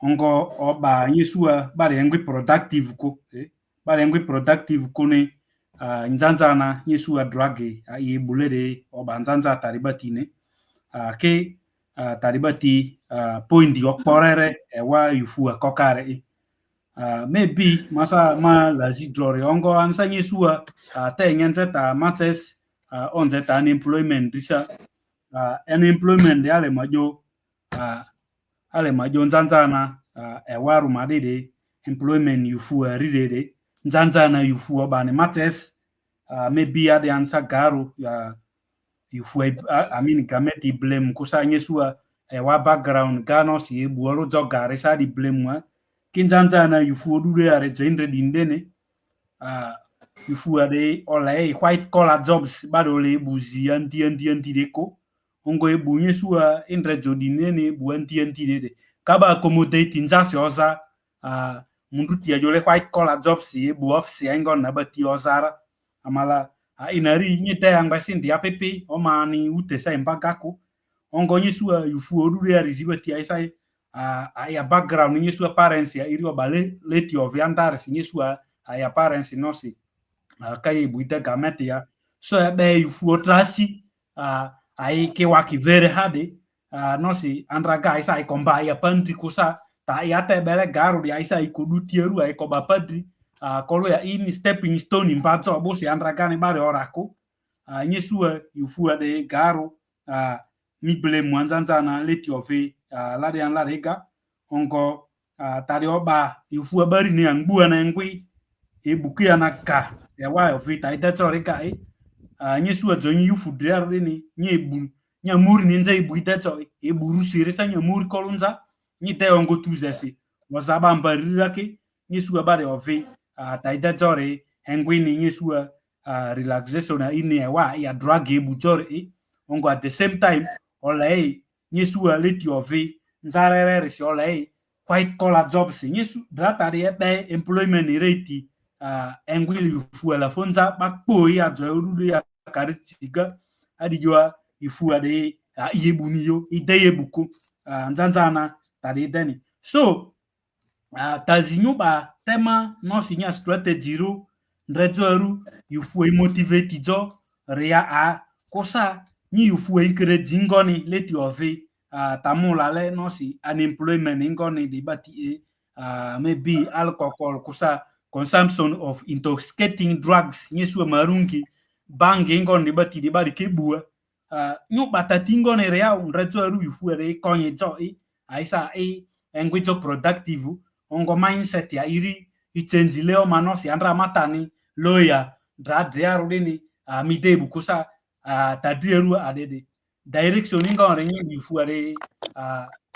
ongo oba nyesua ba de ngwi productive ko ba de ngwi productive ko ne nzanza na nyesua drug ebule de oba nzanza taribati ne ke taribati point okporere ewa yufu akokare maybe masa ma lazi drore ongo ansa nyesua te nyenze ta mates onze ta unemployment disa unemployment de ale majo nzanza na ewa rumade de employment yufu ridede nzanza na yufu obane mates maybe ade ansa garu yufu I mean gameti blame kusa nyesua wa background gano si buoro jogare sa di blame wa kinzanza na yufu odure are jendre dindene yufu ade ole white collar jobs badole buzi anti deko ongo ebu nyesua indre jodinene bu anti de kaba accommodate nzasi oza munduti ajole white collar jobs ebu office aingon na bati ozara amala inari nyete yang sindi app omani utesa impagako ongo nyesua yufu odure ya rizibati aisai ya background nyesua parents ya iri obale leti of yandars nyesua ya parents nosi kai buita gamete ya so be yufu otrasi ai ke waki very hard nosi andraga aisai komba ya pantri kusa ta ya te bele garu di aisai kudu tieru ai koba padri kolo ya ini stepping stone impatso bosi andraga ne bare orako nyesua yufu de garu mi blame mwanzanza na leti ofe lade an ladega onko tari oba yufu bari ni angbu na ngwi ebukia na ka ya wa ofe ta ita chorika nyesua zonyi yufu drer ni nyebu nyamuri ni nze ibu ita cho eburu sirisa nyamuri kolunza ni te ongo tuzesi wasaba mbarira ke nyesua bare ofe ta ita chore ngwi ni nyesua relaxation na ini wa ya drug ebu chore ongo at the same time olei nyesua leti ofe nzarere si olei white collar jobs nyesu drata de employment rate engwili yufu la fonza bakpo ya joru ya karitiga adijwa yufu ade yebuniyo ideyebuko nzanzana tade deni so tazinyuba tema no sinya strategy ro ndrejoru yufu motivate jo rea kosa ni yufu encourage ngoni leti ofe tamula le no si unemployment ngoni de bati maybe alcohol kusa consumption of intoxicating drugs nyesua marungi bangi ngoni bati de bari kebua nyuba tatingo ne rea ndrejoru yufu re konye jo aisa engwijo productive ongo mindset ya iri ichange leo manosi andra matani loya dradria rudini midebu kusa tadrieru adede direction inga renyi yufuare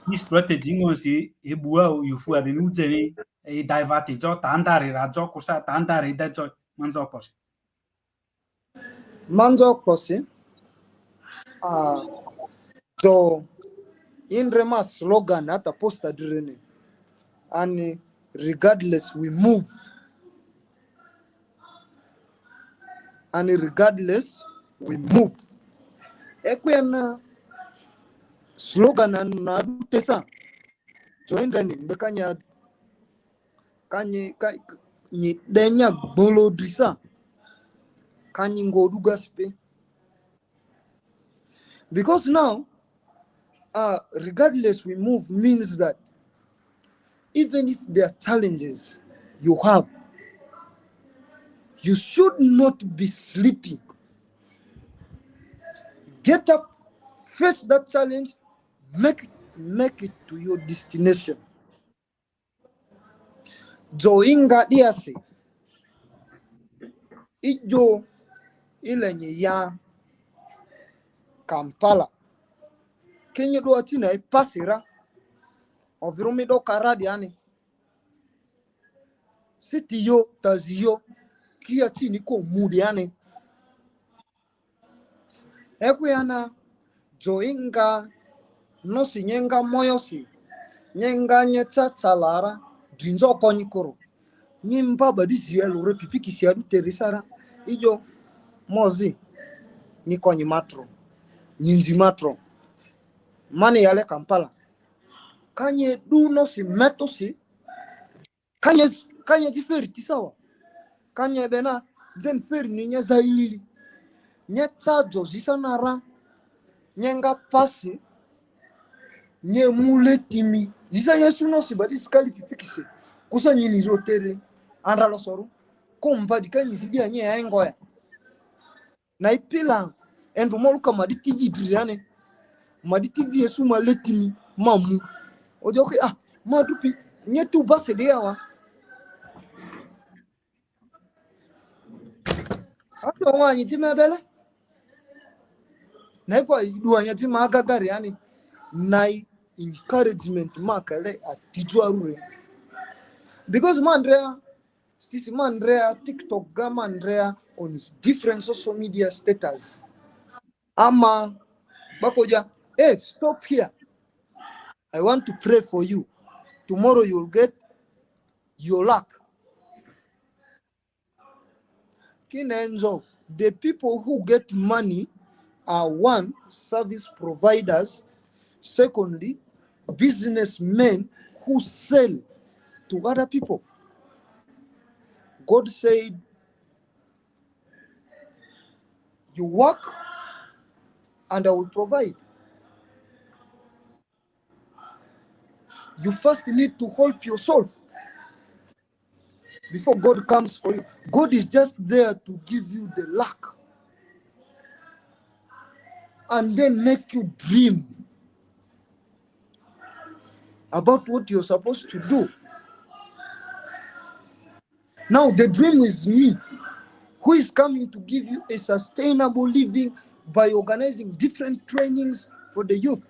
ni strategy ngonsi ebua yufuare nujeni divert jo tandare rajo kusa tandare dejo manzo kosi do inrema slogan hata posta direne and regardless we move and regardless we move ekwena slogan na tesa joindreni bekanya kanyi ni denya bolo drisa kanyi ngoduga spe because now regardless we move means that even if there are challenges you have, you should not be sleeping. Get up, face that challenge, make it to your destination. Joinga diase ijo ilenye ya Kampala kenye do atina ipasira ovirumido karadi yani city yo taziyo kia chini ko mudiane ekuyana joinga nosi nyenga moyosi nyenga nyeta talara drinjo konyikoro nyimba badisi ya lore pipiki siadu terisara ijo mozi ni konyi matro nyinzi matro mane yale Kampala kanye du nosi metosi kanye tiferi tisawa kanye bena den feri ni nye zailili nye tsajo zisanara nyenga pasi nye mule timi zisa nye sunosi badisi kali pipikisi kusa nyini rotere andalo soru kumpadi kanyi zidia nye ya engoya na ipila endu moluka madi TV driane madi TV yesu male timi mamu ojoke madupi nye tu base diawa ato wanyi time bele na ipo idua nye time agagari yani na encouragement makale atijua rure because mandrea stisi mandrea TikTok ga mandrea on his different social media status ama bakoja stop here, I want to pray for you, tomorrow you'll get your luck. Kinenzo, the people who get money are one, service providers, secondly, businessmen who sell to other people. God said, you work and I will provide. You first need to help yourself before God comes for you. God is just there to give you the luck and then make you dream about what you're supposed to do. Now the dream is me, who is coming to give you a sustainable living by organizing different trainings for the youth.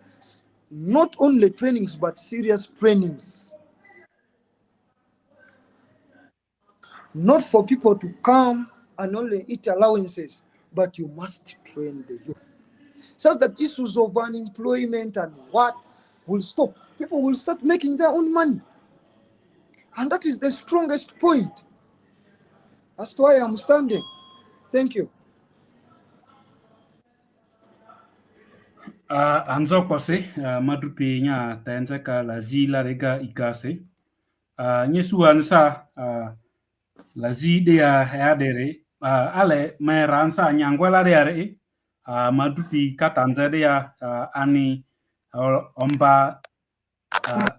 Not only trainings, but serious trainings. Not for people to come and only eat allowances, but you must train the youth. So that issues of unemployment and what will stop. People will start making their own money. And that is the strongest point. That's why I'm standing. Thank you. Anzo kwase madrupi nya tenze ka la zila rega ikase. Nyesu ansa la zide ya dere ale me ransa nyangwala dere madrupi katanze de ya ani omba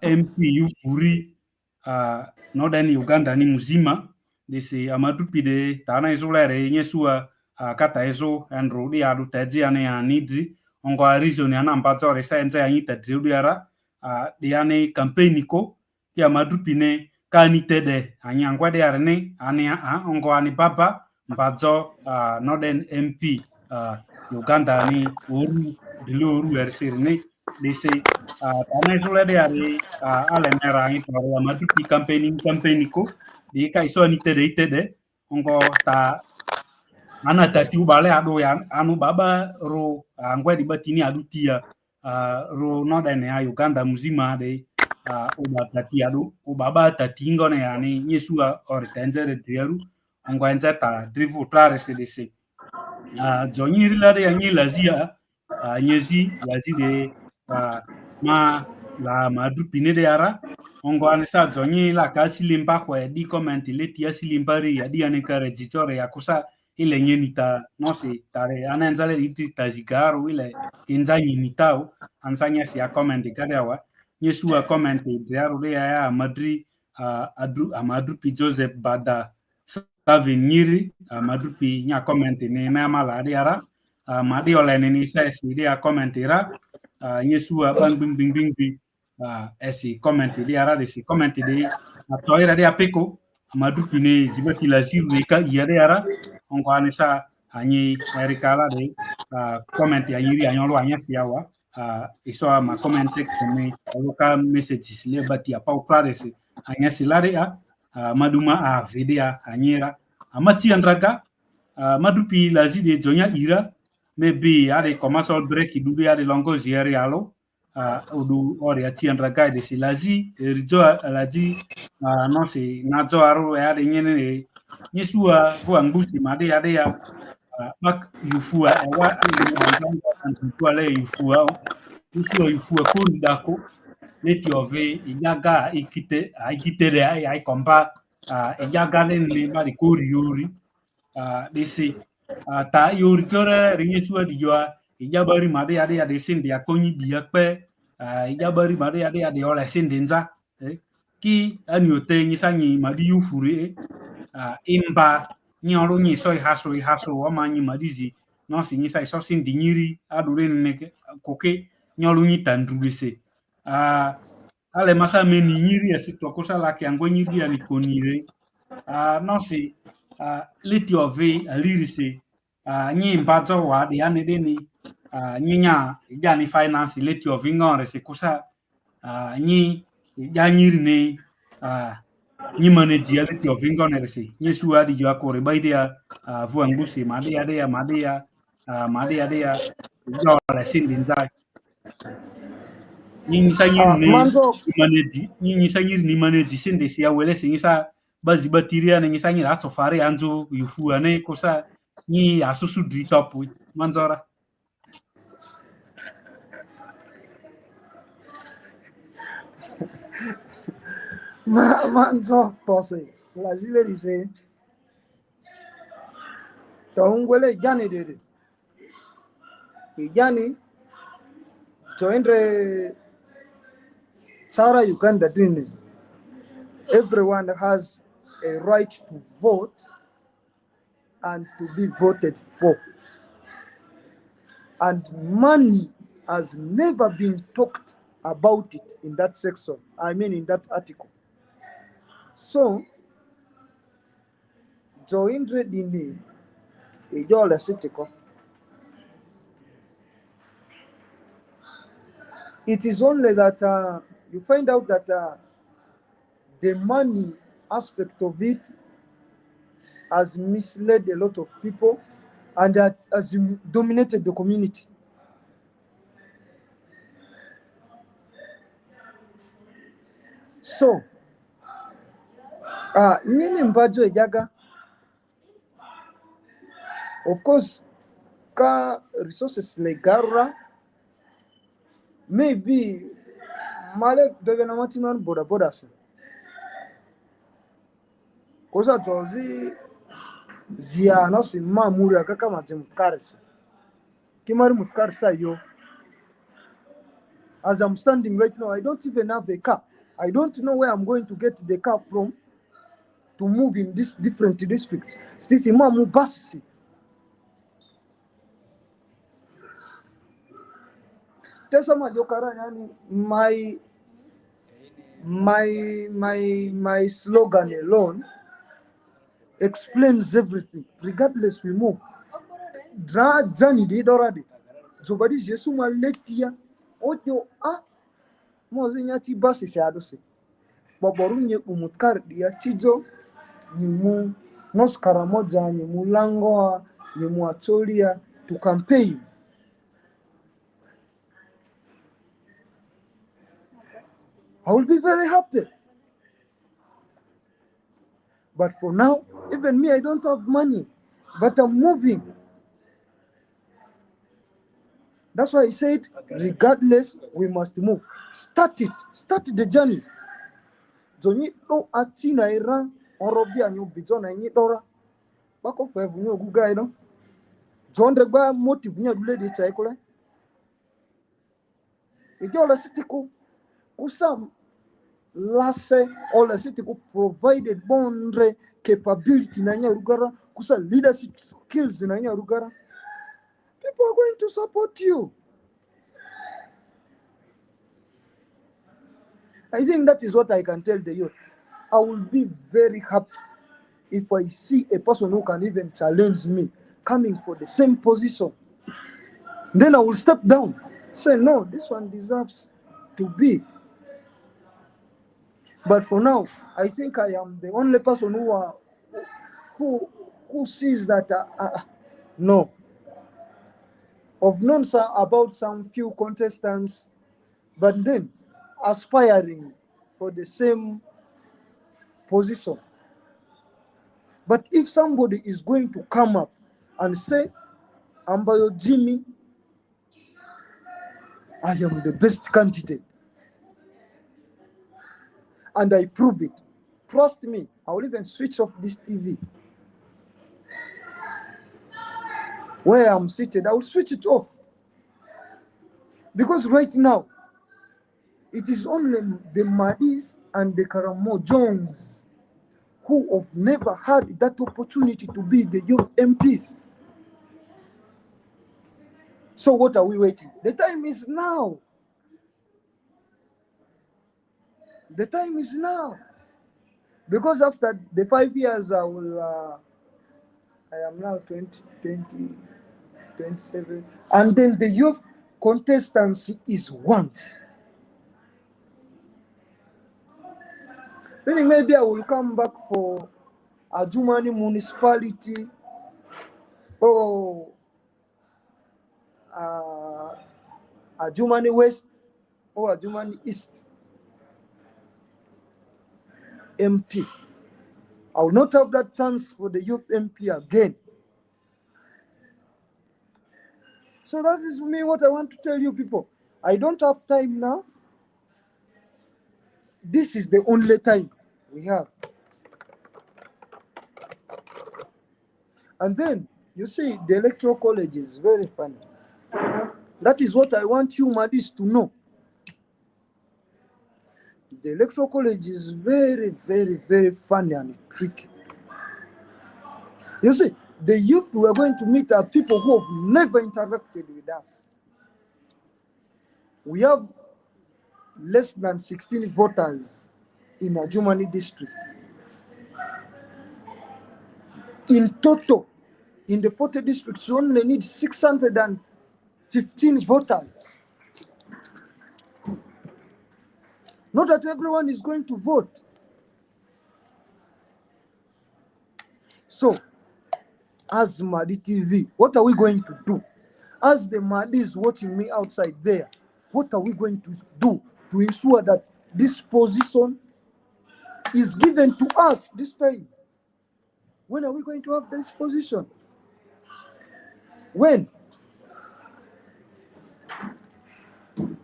MP yufuri northern Uganda ni muzima desi amadrupi de tana izolere nyesua kata ezo andro di adu tezi ane ya nidri ongo arizo ni anambazo resenze ya nyita driudiara di ane kampeni ko ya madrupi ne kanite de anyangwa de arne ane ongo ani baba mbazo northern MP Uganda ni oru diloru ersirne desi tana izolere ari ale mera itore ya madrupi kampeni ko di ka iso ni tede ongo ta ana tati ubale ado ya anu baba ro angwe di batini adutia ro no dene ya Uganda muzima de uba tati ado ubaba tati ngone ya ni nyesua oritenze de diaru ongo enzeta drivu trare cdc jonyiri la de ya nyi lazia nyezi lazi de ma la madrupine de ara ongo anisa jonyi la kasi limpa kwe di comment leti asilimpari ya di aneka regitre ya kusa ile nyenita nosi tare anenzale iti tazigaro ile kinza nyinitao ansanya si a comment kadewa nyesu a comment diaro de ya madri amadrupi Joseph Bada Savin amadrupi nya comment ne na mala diara madi olene ni sa si dia comment ira nyesu a bang bing esi comment diara de si comment de atoira de apeko amadrupi ne zibati la ziru eka yare ara onko anisa anyi erikala de comment ya yiri anyolo anya siawa iso ma comment section ne loka messages le bati apa clares anya silare maduma video anyira amati andraga madupi lazi de jonya ira maybe ade commercial break idube ade longo zieri alo udu ori ati andraga de si lazi rijo lazi no si nazo aru ade nyene nyesua fu angusti made ade ya bak yufua ewa ade anzanga antu ale yufua yufua kuri dako leti ove iyaga ikite ikite de ai kompa iyaga ne ba di kuri yuri desi ta yori tore ringi sua di joa ijabari made ade ade sindi akonyi biakpe ijabari made ade ade ole sindi nza ki ani ote nyisanyi madi yufuri imba nyi olu nyi so ihaso wama nyi madizi no si nyisa iso sindi nyiri adure ne koke nyi olu nyi tandurese ale masa meni nyiri esi tokosa laki ango nyiri ani konire no si leti ove alirise nyi mbazo wa de ane deni nyinya ijani finance leti ove ngore se kusa nyi ja nyiri ne nyi manage ya leti ove ngore se nyi suwa di jo akore baidia vu angusi made ya jo la sindi nzai nyinyi sanyiri Manzo, nyinyi sanyiri ni manage sinde sia wele singisa bazi batiria na nyisanyiri aso fare anzo yufu ane kosa nyi asusu di top manzora manzo, pose. La zile dice, taungwele jani dede. Ijani, toendre Sara Uganda dini. Everyone has a right to vote and to be voted for. And money has never been talked about it in that section. I mean, in that article. So, joindre dini, ijola sitiko. It is only that you find out that the money aspect of it has misled a lot of people and that has dominated the community. So, nini mbajo ejaga, of course, ka resources legara, maybe male bebe na matiman boda boda se. Kosa tozi zia no si mamuri akaka matemutkarese. Kimari mutkaresa yo. As I'm standing right now, I don't even have a car. I don't know where I'm going to get the car from to move in these different districts. Stisi mamu basi. Tesa majokara yani my slogan alone explains everything. Regardless we move. Dra jani did already. Zobadi jesu maletia. Ojo mozi nyati basi se adose. Baboru nye umutkar dia chizo nyimu noskara moja nyimu langoa nyimu atolia to campaign. I will be very happy. But for now, even me, I don't have money. But I'm moving. That's why I said, regardless, we must move. Start it. Start the journey. Zoni no atina ira orobia nyu bizona nyi dora. Bako fevu nyu guga ino. Zondre ba motive nya dule di tsaikole. Ijo la sitiku kusam lase ola sitiku provided bondre capability na nya rugara kusa leadership skills na nya rugara. People are going to support you. I think that is what I can tell the youth. I will be very happy if I see a person who can even challenge me coming for the same position. Then I will step down. Say, no, this one deserves to be. But for now, I think I am the only person who who sees that no. I've known about some few contestants, but then aspiring for the same position. But if somebody is going to come up and say, Ambayo Jimmy, I am the best candidate, and I prove it, trust me, I will even switch off this TV. Where I'm seated, I will switch it off. Because right now, it is only the Madis and the Karamo Jones who have never had that opportunity to be the youth MPs. So what are we waiting? The time is now. The time is now. Because after the 5 years, I am now 27. And then the youth contestancy is once. Then maybe I will come back for Adjumani municipality or Adjumani West or Adjumani East MP. I will not have that chance for the youth MP again. So that is me what I want to tell you people. I don't have time now. This is the only time we have. And then, you see, the electoral college is very funny. That is what I want you Madis to know. The electoral college is very, very, very funny and tricky. You see, the youth we are going to meet are people who have never interacted with us. We have less than 16 voters in Adjumani district. In total, in the 40 districts, you only need 615 voters. Not that everyone is going to vote. So, as Madi TV, what are we going to do? As the Madi is watching me outside there, what are we going to do to ensure that this position is given to us this time? When are we going to have this position? When?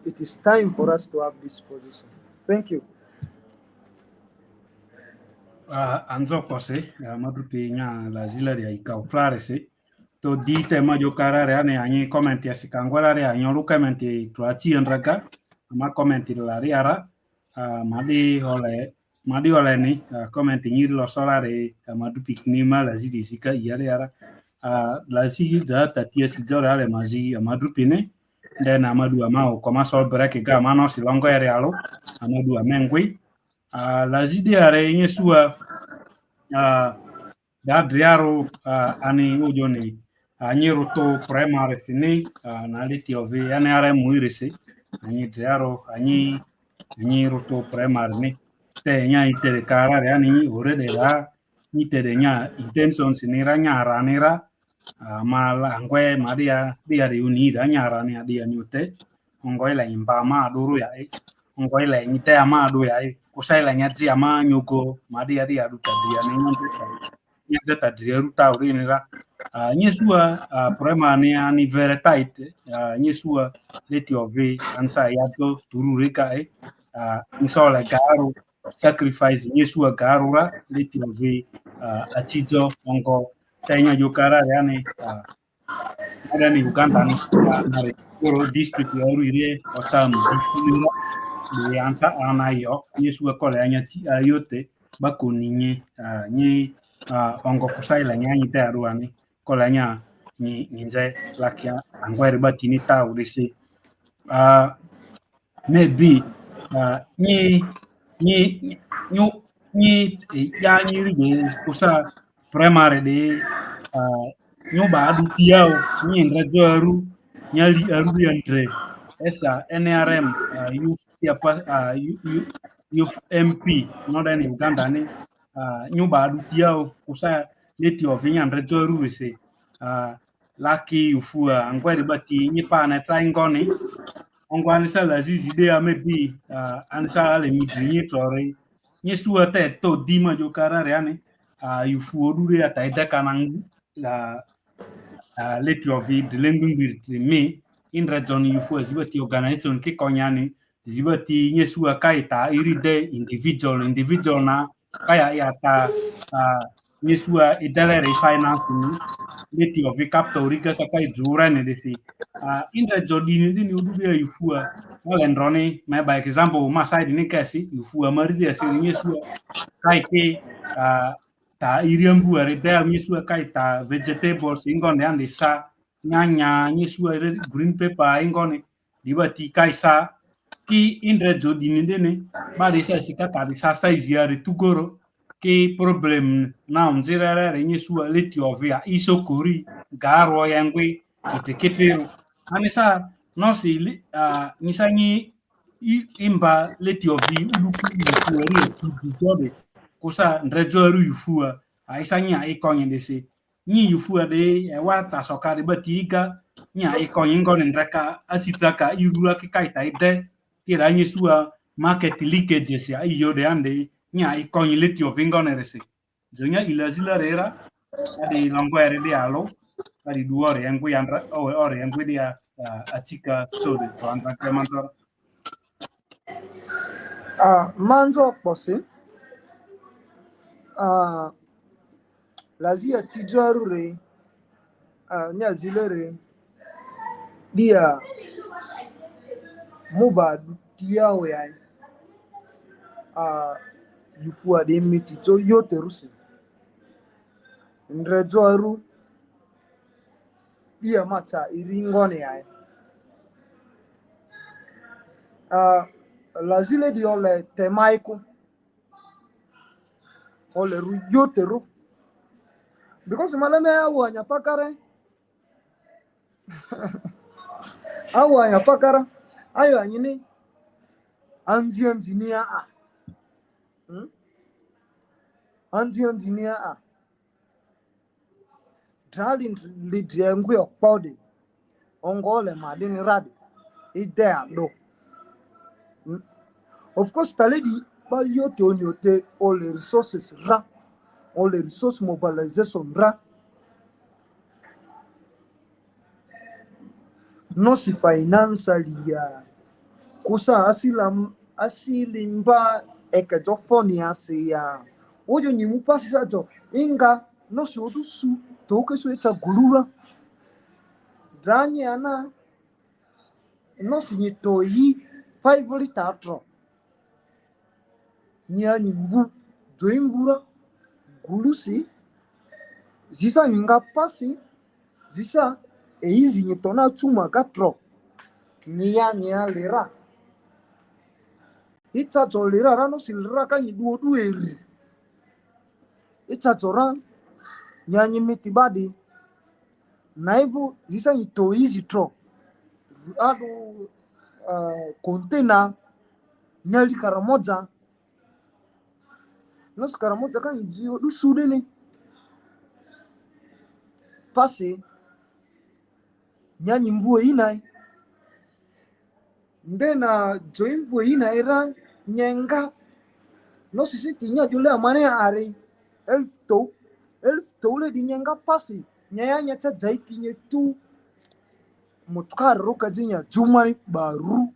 It is time for us to have this position. Thank you. Anzo kose madrupi nya la zilari ya ikautrare se to di tema jo karare ane anyi komenti ya sikangwalare anyo lu komenti tuachi andraka ama komenti la riara madi ole ni komenti nyiri lo solare madrupi knima la zidi sika yare yara la zidi da tatia sikjore ale mazi madrupi ne then amadu amao koma sol breke ga mano silongo yare alo amadu amengwi la zidi are nyesua da driaro ani ujoni nyiruto primary sini na liti ovi ane are muirisi ani driaro ani nyiruto primary ni te nya itere karare ani orede la ni tere nya intention sinira nya ranira mala ngwe madia dia di unida nya rania dia nyute ngoi la imbama aduru ya ngoi la nyite ama adu ya kusai la nyatsi ama nyugo madia dia duta dia ni nyatsa tadria ruta urinira nyesua primary ani very tight nyesua leti ove ansa yato tururika nisola garu sacrifice nyesua garura leti ove achijo ongo tanya jokara yani ada ni Uganda ni nare oro district ya urire otam di ansa anayo nyesua kole anyati ayote bakuninye ni ongo kusai la nyanyi te aruani kola nya ni nze lakia angwere batini ta urisi maybe ni ya nyiri de kusa primary de nyoba adu tiao ni ndrajo aru nyali aru yandre esa NRM youth MP no da ni Uganda ni nyoba adu tiao kusa leti ovinya ndrejo ruwese laki ufua angweri bati nyipa na traingoni ongo anisa la zizide amebi anisa ale midrinye tore nyesua te to dima jo karare ane yufu odure ata ideka nangu la leti ovi de lengbingwirti me in region yufu zibati organization ki konyani zibati nyesua kaita iride individual na kaya yata nyesua idelere finance ni leti ovi kapta uriga saka idura ne desi in region ni odure yufu wale ndroni me by example ma side ni kesi yufu maridi asiri nyesua kaite ta iriambu arida nyesua kaita vegetables ingone ande sa nyanya nyesua green pepper ingone dibati kaisa ki indre jodi nindene ba de sa sikata di sa size ya tugoro ki problem na onzirere nyesua leti ovia isokori garo yangwe kete ketero anisa no si nisanyi imba leti ovi uluku yufuari jode kusa ndrejoru yufua aisanya ikonye dese nyi yufua de wata sokari batiga nya ikonye ngone ndreka asitaka irula kikaita ide kira nyesua market leakages ya iyo de ande nya ikonye leti ovi ngone rese zonya ilazila rera ade langwere de alo ade duore yangwe yandra ore yangwe dia atika sode to andra kremanzara manzo pose lazia tijarure nya zilere dia muba tiyawe ya yufua de miti to yote rusi ndrejoru dia macha iringone ya lazile di ole temaiku ole ru yote ru because malame awa nya pakare awa nya pakara ayo anyini anzi engineer anzi engineer drali lidrengu okpode ongole madini radi ide ado of course taledi ba yote onyote all the resources ra all the resource mobilization ra no si financially ya kusa asilimba ekejofoni asi ya ojo nyimu pasi sajo inga no si odusu toke so echa gulura dranye ana no si nyitoyi 5 liter tro nyani mvu doimvura gulusi zisa nga pasi zisa eizi nyitona chuma gatro nya lera itsato lera rano silera kanyi dueri itsato ran nyanyi mitibadi naivu zisa nyito easy tro adu container nyali karamoja nos karamoja kanyi jio du sudeni pasi nyanyi mvue inai ndena joimvue inai ra nyenga no sisiti nya jule amane ari elf to le di nyenga pasi nyaya cha zaiki nye tu mutkar roka jinya jumani baru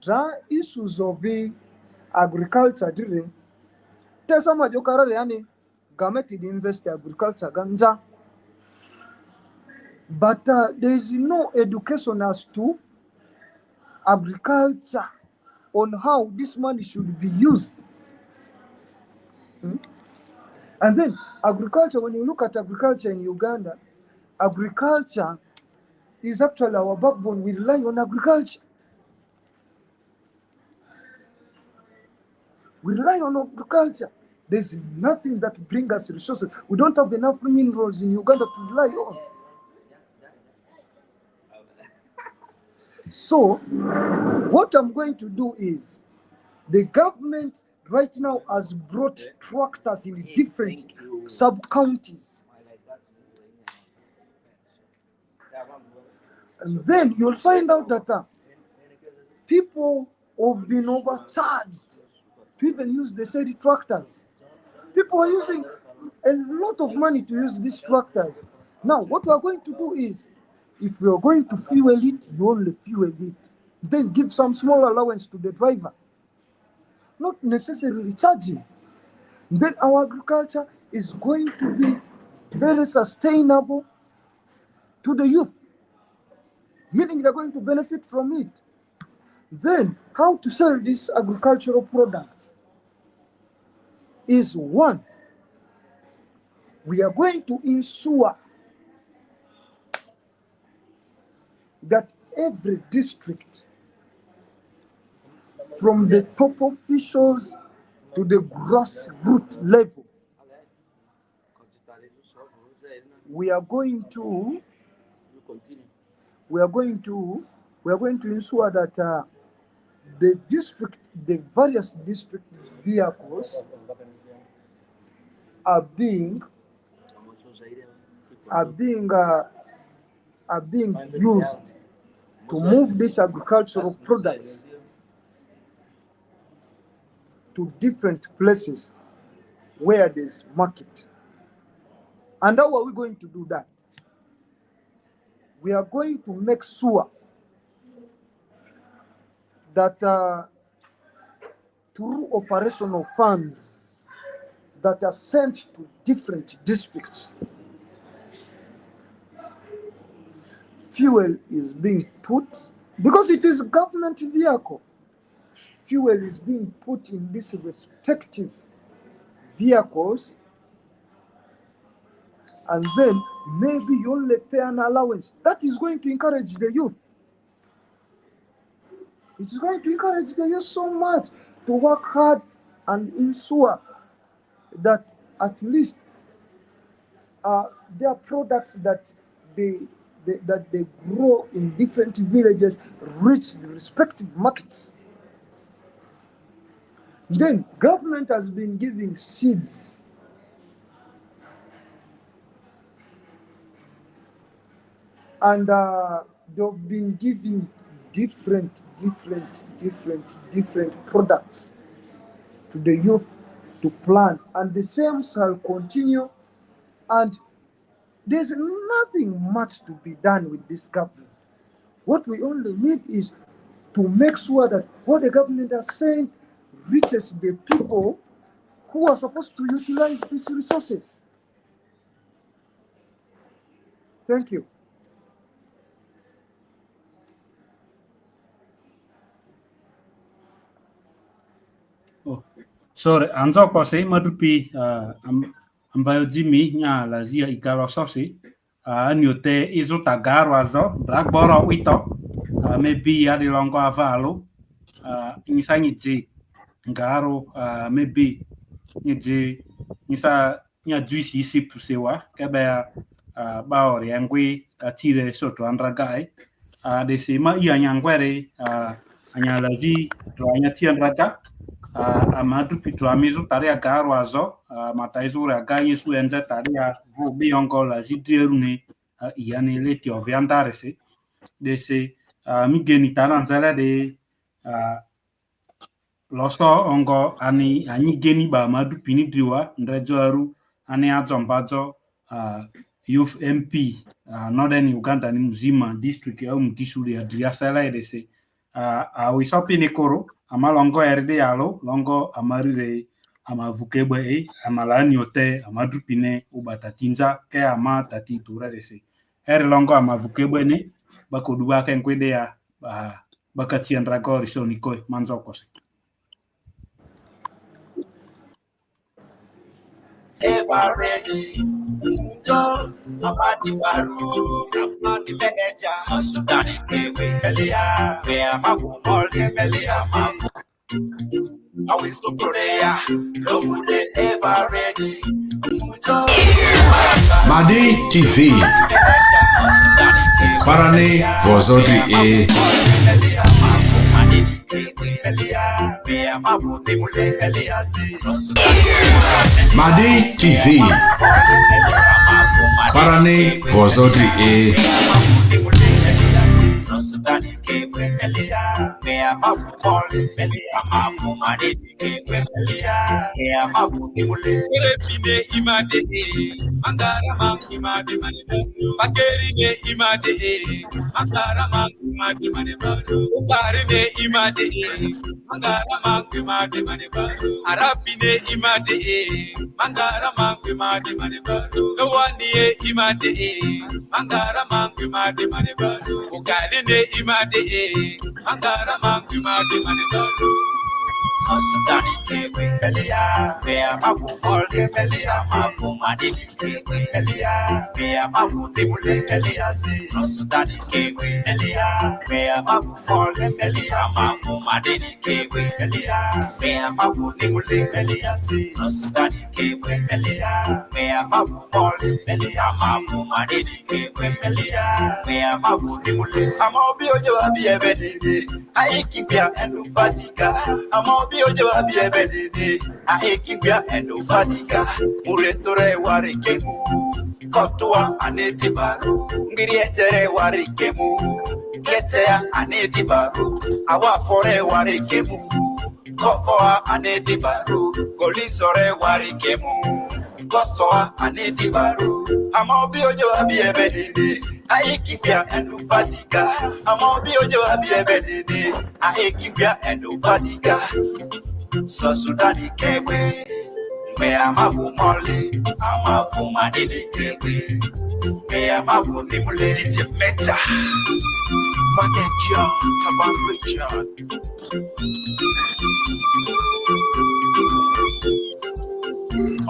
dra issues of agriculture dire tesa majokara yani gameti di invest agriculture ganja but there is no education as to agriculture on how this money should be used. And then agriculture, when you look at agriculture in Uganda, agriculture is actually our backbone. We rely on agriculture. We rely on agriculture. There's nothing that brings us resources. We don't have enough minerals in Uganda to rely on. So, what I'm going to do is, the government right now has brought tractors in different sub-counties. And then you'll find out that people have been overcharged to even use the said tractors. People are using a lot of money to use these tractors. Now, what we are going to do is, if we are going to fuel it, you only fuel it. Then give some small allowance to the driver. Not necessarily charging. Then our agriculture is going to be very sustainable to the youth, meaning they're going to benefit from it. Then, how to sell these agricultural products is one, we are going to ensure that every district, from the top officials to the grassroots level, we are going to ensure that the various district vehicles are being used to move these agricultural products to different places where there's market. And how are we going to do that? We are going to make sure that through operational funds that are sent to different districts, fuel is being put, because it is a government vehicle, fuel is being put in these respective vehicles, and then maybe you only pay an allowance. That is going to encourage the youth. It is going to encourage the youth so much to work hard and ensure that at least their products that they grow in different villages reach the respective markets. Then government has been giving seeds. And they've been giving different products to the youth to plant, and the same shall continue. And there's nothing much to be done with this government. What we only need is to make sure that what the government has sent reaches the people who are supposed to utilize these resources. Thank you. Sore anzo kose madupi ambayo jimi nya lazia ikalo sosi nyote izo tagaro azo blackboro wito maybe adi longo avalo nisanyi je ngaro maybe nije nisa nya juisi isi pusewa kebe baori angwe tire soto andragai de sema iya nyangwere anya lazi to anya tiandraga amadu pitu amizu taria garo azo mataizu reaganye su enze taria vubi ongo la zidrierune iane leti oviandarese dese migeni tananzele de loso ongo ani geni ba madu pini driwa ndrejoaru ani azombazo youth MP Northern Uganda ni mzima district au mdisuri ya driasela dese awisopini koro amalongo erde yalo longo amarire amavukebwe amalani ote amadrupine ubatatinza ke ama tati turarese longo amavukebwe ne bakoduwa ke nkwede ya bakati andragori soniko manzokose Ever ready, Joe, Abadi Baru, not the manager, Sudani Kewe, Melia, where my all the Melia, always go Korea, no would they ever ready, Joe, Madi TV. Parane vos autres et Melia, Madi TV. Parane vosotri e. Arabine imade mangara mangwe made manebaru Gawani imade mangara mangwe made manebaru Ugaline imade mangara mangwe made manebaru Sasudani kewe belia Vea mafu molde belia Mafu madini kewe belia Vea mafu dimule belia Sasudani kewe belia Vea mafu molde belia Mafu madini kewe belia Vea mafu dimule belia Sasudani kewe belia Vea mafu molde belia Mafu madini kewe belia Vea mafu dimule Ama obi ojo abi ebedini Aikibia enubadika Ama obi ojo abi ebedini Aikibia enubadika Muretore warikemu Kotua anetibaru Ngiri etere warikemu Ketea anetibaru Awafore warikemu Kofoa anetibaru Golisore warikemu Kosoa anetibaru Ama obi ojo abi ebedini Aikibia enubadika Ama obi ojo abi ebedini Aikibia enubadika So Sudani kewe Me amavu mole Amavu madini kewe Me amavu nimule DJ Meta Manager Taban Richard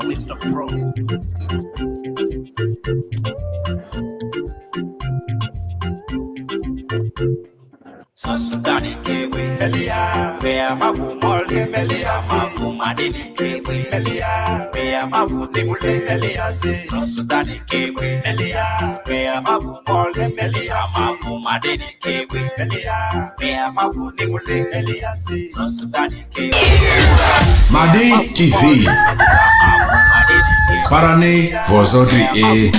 Mr. Pro Sasudani kewe belia Vea mavu molde belia Mavu madini kewe belia Vea mavu dimule belia Sasudani kewe belia Vea mavu molde belia Mavu madini kewe belia Vea mavu dimule belia Sasudani kewe Madi TV. Parane vosotri e.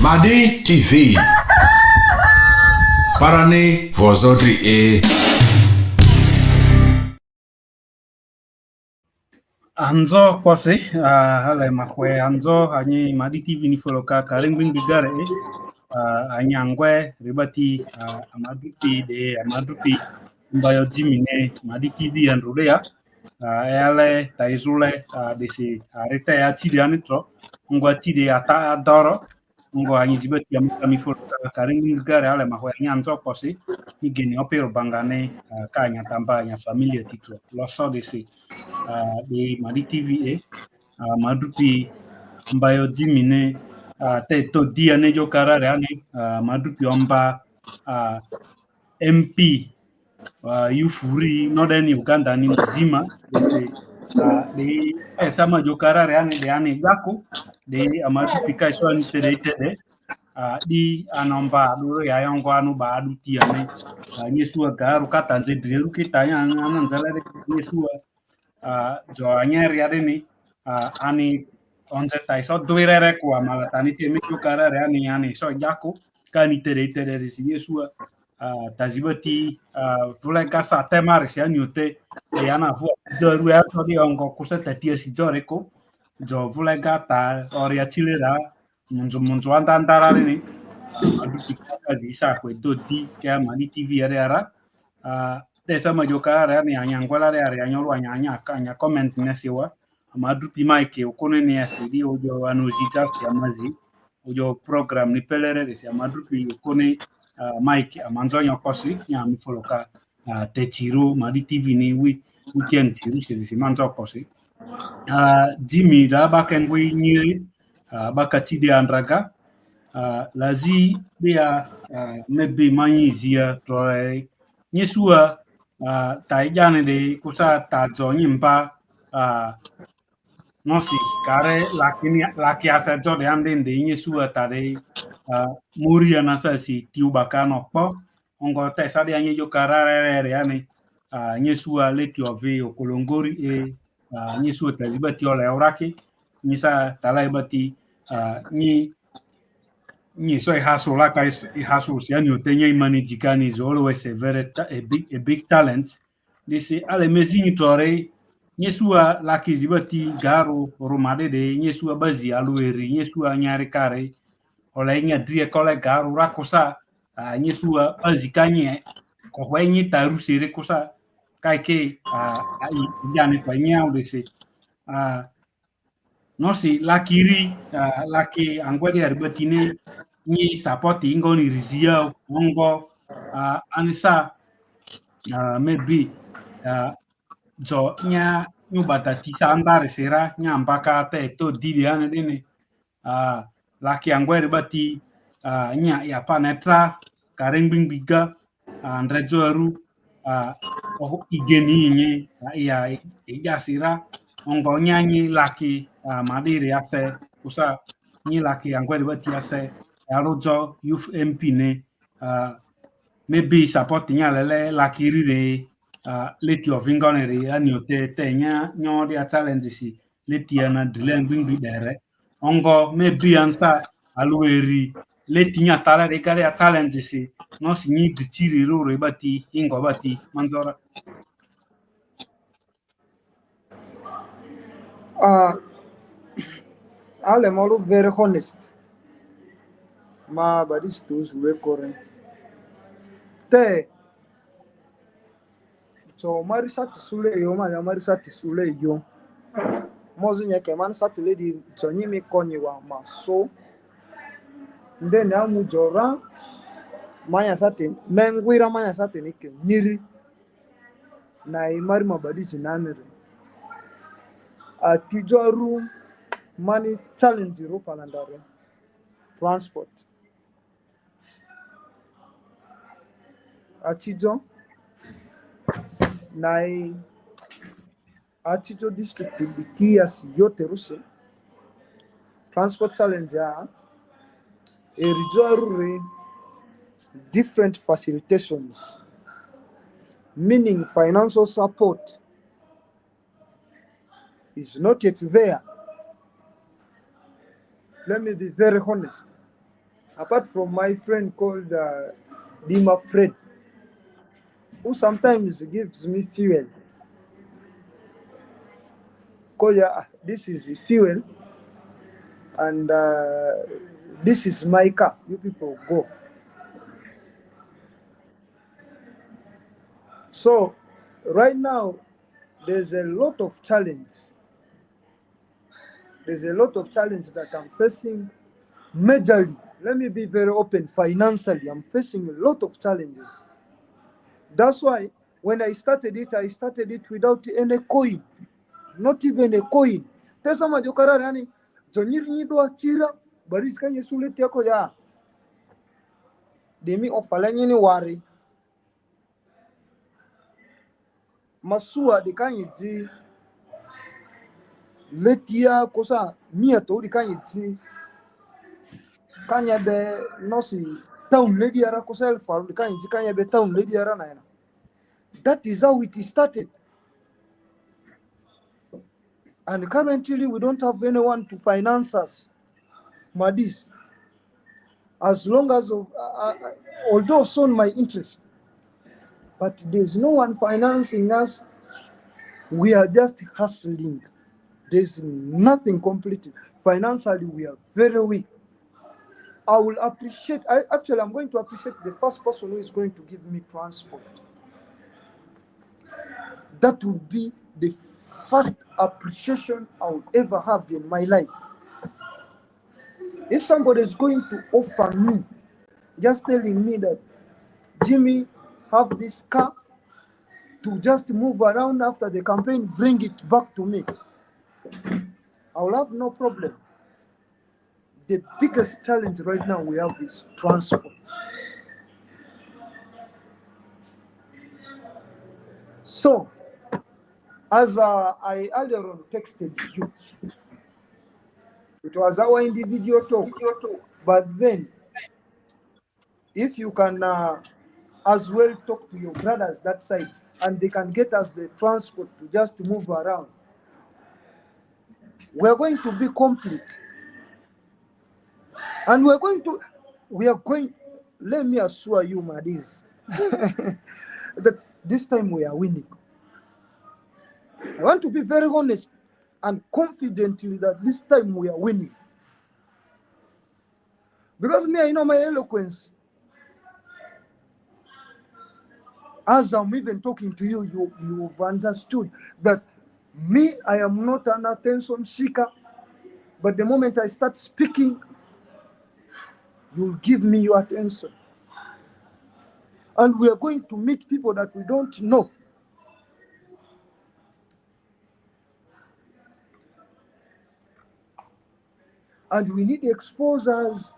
Madi TV. Parane vosotri e. Anzo kwase hale makwe anzo hanyi Madi TV ni foloka karing bigare anyangwe ribati amadupi Ambaya jimine Madi TV andrulea ele taizule desi arete ya chidi anitro ngwa chidi ata adoro ngwa hanyi jibati ya mutami foloka karing bigare hale makwe anzo kwase igeni opero bangane kanya tamba ya familia titlo loso desi di Madi TV madupi Ambaya jimine te to dia ne jo karare ane madupi omba MP yufuri northern Uganda ni mzima dese de sama jo karare ane de ane gako de amadupi kai so ni tede di anomba duro ya yongo anu ba aduti ane Yesua garu kata nze dreru kita yang ananzala de Yesua jo anyeri adeni ani onze tai so duirere kwa malatani temi karare ani so jako kani tere risi Yesua tazibati vulega sa temar si anyote yana vu joru ya so di ongo kuseta tia si joreko jo vulega ta oria chilera munzo andandara ni adupi kazi sa kwe dodi ke Madi TV ara desa majokara ni anyangwala re anyolo anyanya kanya comment nesiwa madupi Mike ukone ni asidi ojo anozita ya mazi ojo program ni pelere desi madupi ukone Mike amanzo nyokosi nya mifoloka tetiro Madi TV ni weekend tiru si manzo kosi Jimmy da bakengwe nyiri bakati de andraga lazi dia mebe manyizia tore Yesua taijane de kusa ta zonyi mpa no si kare laki asa jo de ande de Yesua tare muria nasa si tiubakano po ongo te sa de anye yo karare ane Yesua leti ove okolongori Yesua tazibati ole oraki nisa talai bati ni so haso la kai haso si ani otenye imani jikani is always a big challenge disi ale mezini tore Yesua laki zibati garo romade de Yesua bazi alueri Yesua nyari kare ole nya drie kole garo rakosa Yesua azikanye ko hwenyi taru sire kosa kai ke yani kwa nya disi no si lakiri laki angwadi arbatine ni sapoti ingo ni rizia ongo anisa maybe jo nya nyubata tisa andare sera nya mpaka te to dili ane dine laki angwadi bati nya ya panetra karengbing biga andrejo aru igeni nye ya sira ongo nyanyi laki madiri ase usa nyi laki angweli bati ase arojo youth MP ne maybe support nya lele laki rire leti of ingoneri ani ote te nya nyo dia challenge si leti ana drilen bingbi dere ongo maybe ansa alueri leti nya tala de kare challenge si no si nyi ditiri roro bati ingo bati manzora I'm all very honest. Ma badis tools we correct. Te so marisa tisule yo ma ya marisa tisule yo. Mozu nyeke man satule di chonyi mi konyi wa maso. Nde na mujora manya satin mengwira manya satin ike nyiri na imari mabadisi nanere. Atijoru mani challenge ro palandare transport. Atijo na atijo district bitias yote ruse transport challenge ya erijoru different facilitations, meaning financial support is not yet there. Let me be very honest. Apart from my friend called Dima Fred, who sometimes gives me fuel. Koya, this is the fuel, and this is my car. You people go. So, right now, there's a lot of challenge. There's a lot of challenge that I'm facing majorly. Let me be very open. Financially, I'm facing a lot of challenges. That's why when I started it without any coin, not even a coin. Tesa majokara yani joniri nyido achira baris kanye suleti yako ya demi ofalanye ni wari masua de kanye ji letia kosa mia to de kanye ji kanye be nosi town lady ara kosa el faru de kanye ji kanye be town lady ara na yana. That is how it started. And currently we don't have anyone to finance us. Madis. As long as, although shown my interest, but there's no one financing us. We are just hustling. There's nothing completely. Financially, we are very weak. I will appreciate, I'm going to appreciate the first person who is going to give me transport. That would be the first appreciation I will ever have in my life. If somebody is going to offer me, just telling me that, Jimmy, have this car to just move around after the campaign, bring it back to me, I will have no problem. The biggest challenge right now we have is transport. So, as I earlier on texted you, It was our individual talk. But then, if you can as well talk to your brothers that side, and they can get us the transport to just move around, we're going to be complete. And we are going, let me assure you, Madis, that this time we are winning. I want to be very honest and confidently that this time we are winning. Because me, I know my eloquence. As I'm even talking to you, you've understood that me, I am not an attention seeker. But the moment I start speaking, you'll give me your attention. And we are going to meet people that we don't know. And we need exposures,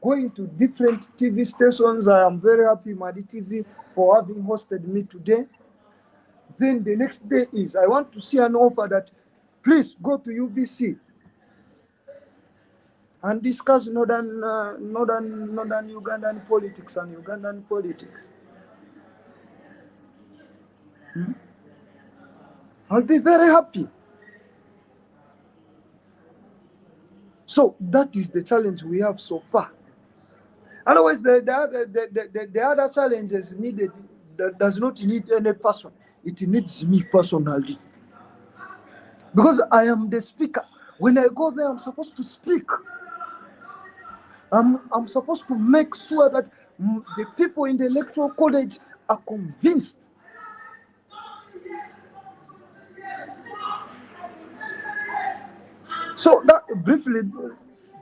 going to different TV stations. I am very happy, Madi TV, for having hosted me today. Then the next day is, I want to see an offer that, please go to UBC and discuss northern Ugandan politics and Ugandan politics. I'll be very happy. So that is the challenge we have so far. Otherwise, the other challenges needed does not need any person. It needs me personally. Because I am the speaker. When I go there, I'm supposed to speak. I'm supposed to make sure that the people in the electoral college are convinced. So that briefly,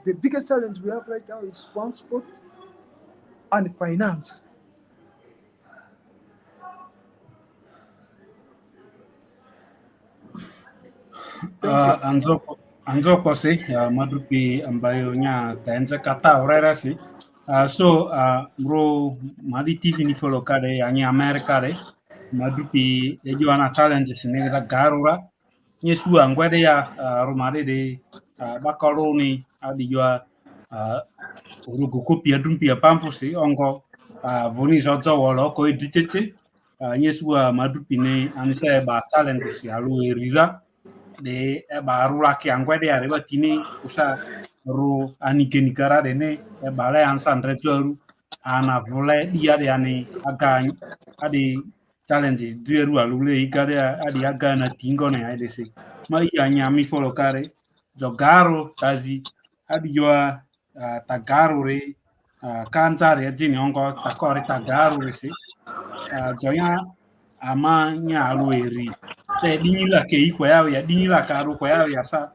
the biggest challenge we have right now is transport and finance. Anzo pose madrupi ambayo nya taenza kata orera si so bro madi TV ni follow kade anyi America de madrupi ejiwana challenges ni da garura nyesu angwede ya romade de bakalo ni adi jua urugu kopi adrumpi ya pamfusi ongo voni zozo wolo ko editete nyesu madrupi ne anisa ba challenges ya lu erira de baru laki angwede ya reba tini usa ru anike nikara dene bale ansan rejoru ana vole dia de ani aga adi challenges dueru alule ikade adi aga na tingo ne ade se mai anya mi folo kare jogaro tazi adi joa tagaru re kanzare jini ongo takore tagaru re se joya ama nya alueri te dinila ke iko ya dinila karu ko ya sa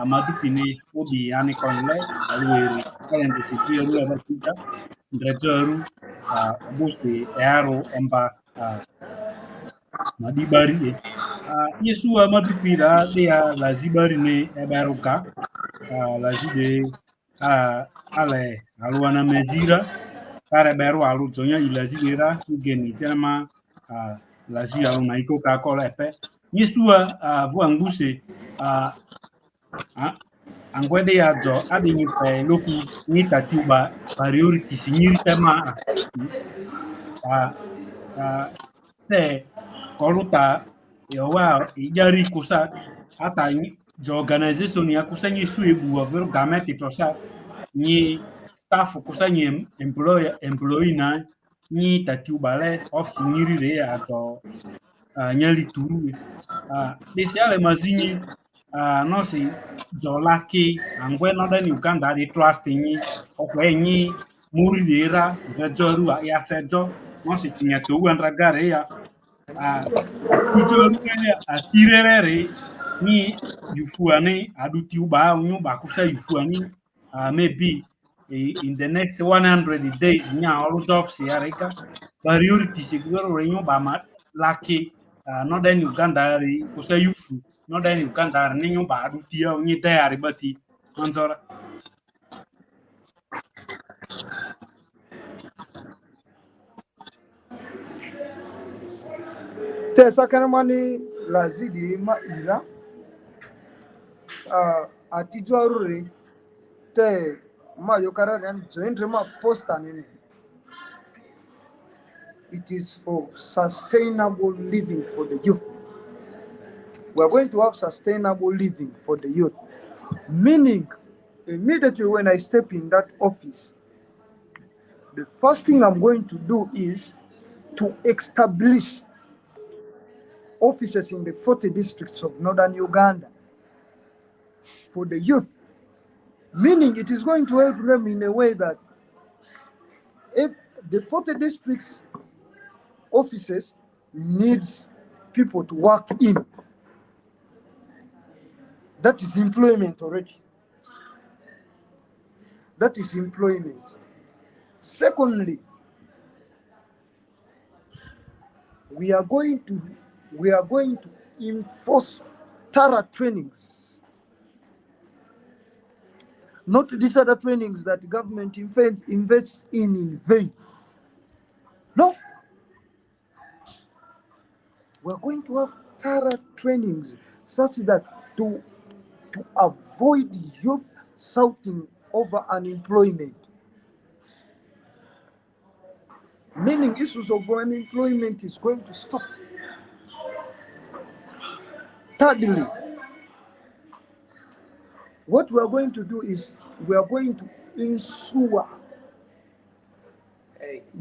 madupine obi ani konle alueri kalen de situ eru aba kita ndrejoru obusi ero emba madibari yesu madupira de ya lazibari ne ebaruka lazide ale aluana mezira kare beru alu zonya ilazira ugeni tema lazi alu na iko ka kola epe yesua vu anguse angwede ya jo adini pe loku ni tatuba priority sinyiri tema te koluta yowa ijari kusa hata jo organization ya kusanya isu ebu wa vero gameti tosa ni staff kusanya employee na ni tatuba le office nyiri re ajo nyali turu desi ale mazinyi no si jolaki angwe no den Uganda di trust ni okwe ni muri dera bejoru ya sejo no si tinya to wan ragare ya ijoru ne atirere ni yufuani aduti uba nyu ba kusa yufuani maybe in the next 100 days nya all jobs ya reka priority siguro renyu ba ma laki northern Uganda ri kusa yufu northern Uganda ni nyu ba aduti ya nyi tayari bati manzora Tesa kana mani lazidi ma ira atijwarure te ma yokarari and joindre ma posta nini. It is for sustainable living for the youth. We are going to have sustainable living for the youth. Meaning, immediately when I step in that office, the first thing I'm going to do is to establish offices in the 40 districts of northern Uganda for the youth. Meaning it is going to help them in a way that if the 40 districts offices needs people to work in. That is employment already. That is employment. Secondly, we are going to enforce thorough trainings. Not these other trainings that the government invests in vain. No. We're going to have thorough trainings such that to avoid youth shouting over unemployment. Meaning issues of unemployment is going to stop. Thirdly, what we are going to do is we are going to ensure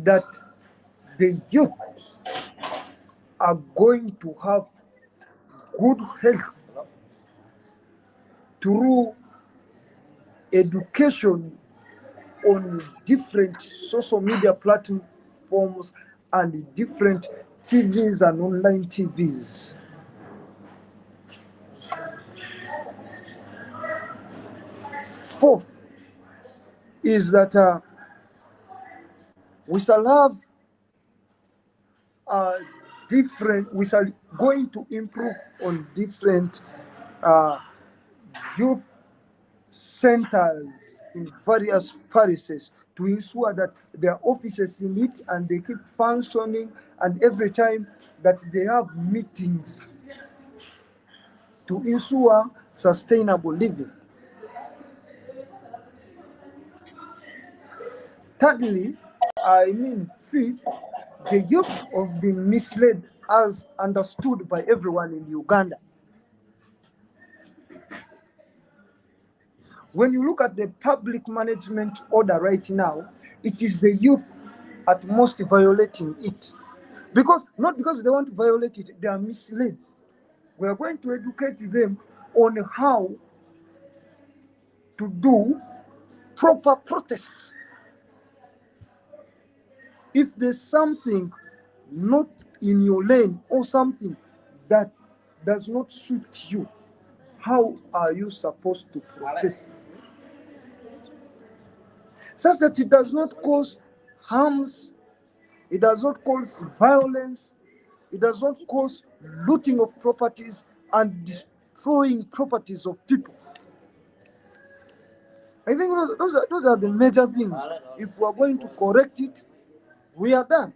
that the youth are going to have good health through education on different social media platforms and different TVs and online TVs. Fourth is that we shall have we shall going to improve on different youth centers in various parishes to ensure that there are offices in it and they keep functioning, and every time that they have meetings to ensure sustainable living. Thirdly, fifth, the youth have been misled as understood by everyone in Uganda. When you look at the public management order right now, it is the youth at most violating it. Not because they want to violate it, they are misled. We are going to educate them on how to do proper protests. If there's something not in your lane or something that does not suit you, how are you supposed to protest? Such that it does not cause harms, it does not cause violence, it does not cause looting of properties and destroying properties of people. I think those are the major things. If we are going to correct it, we are done.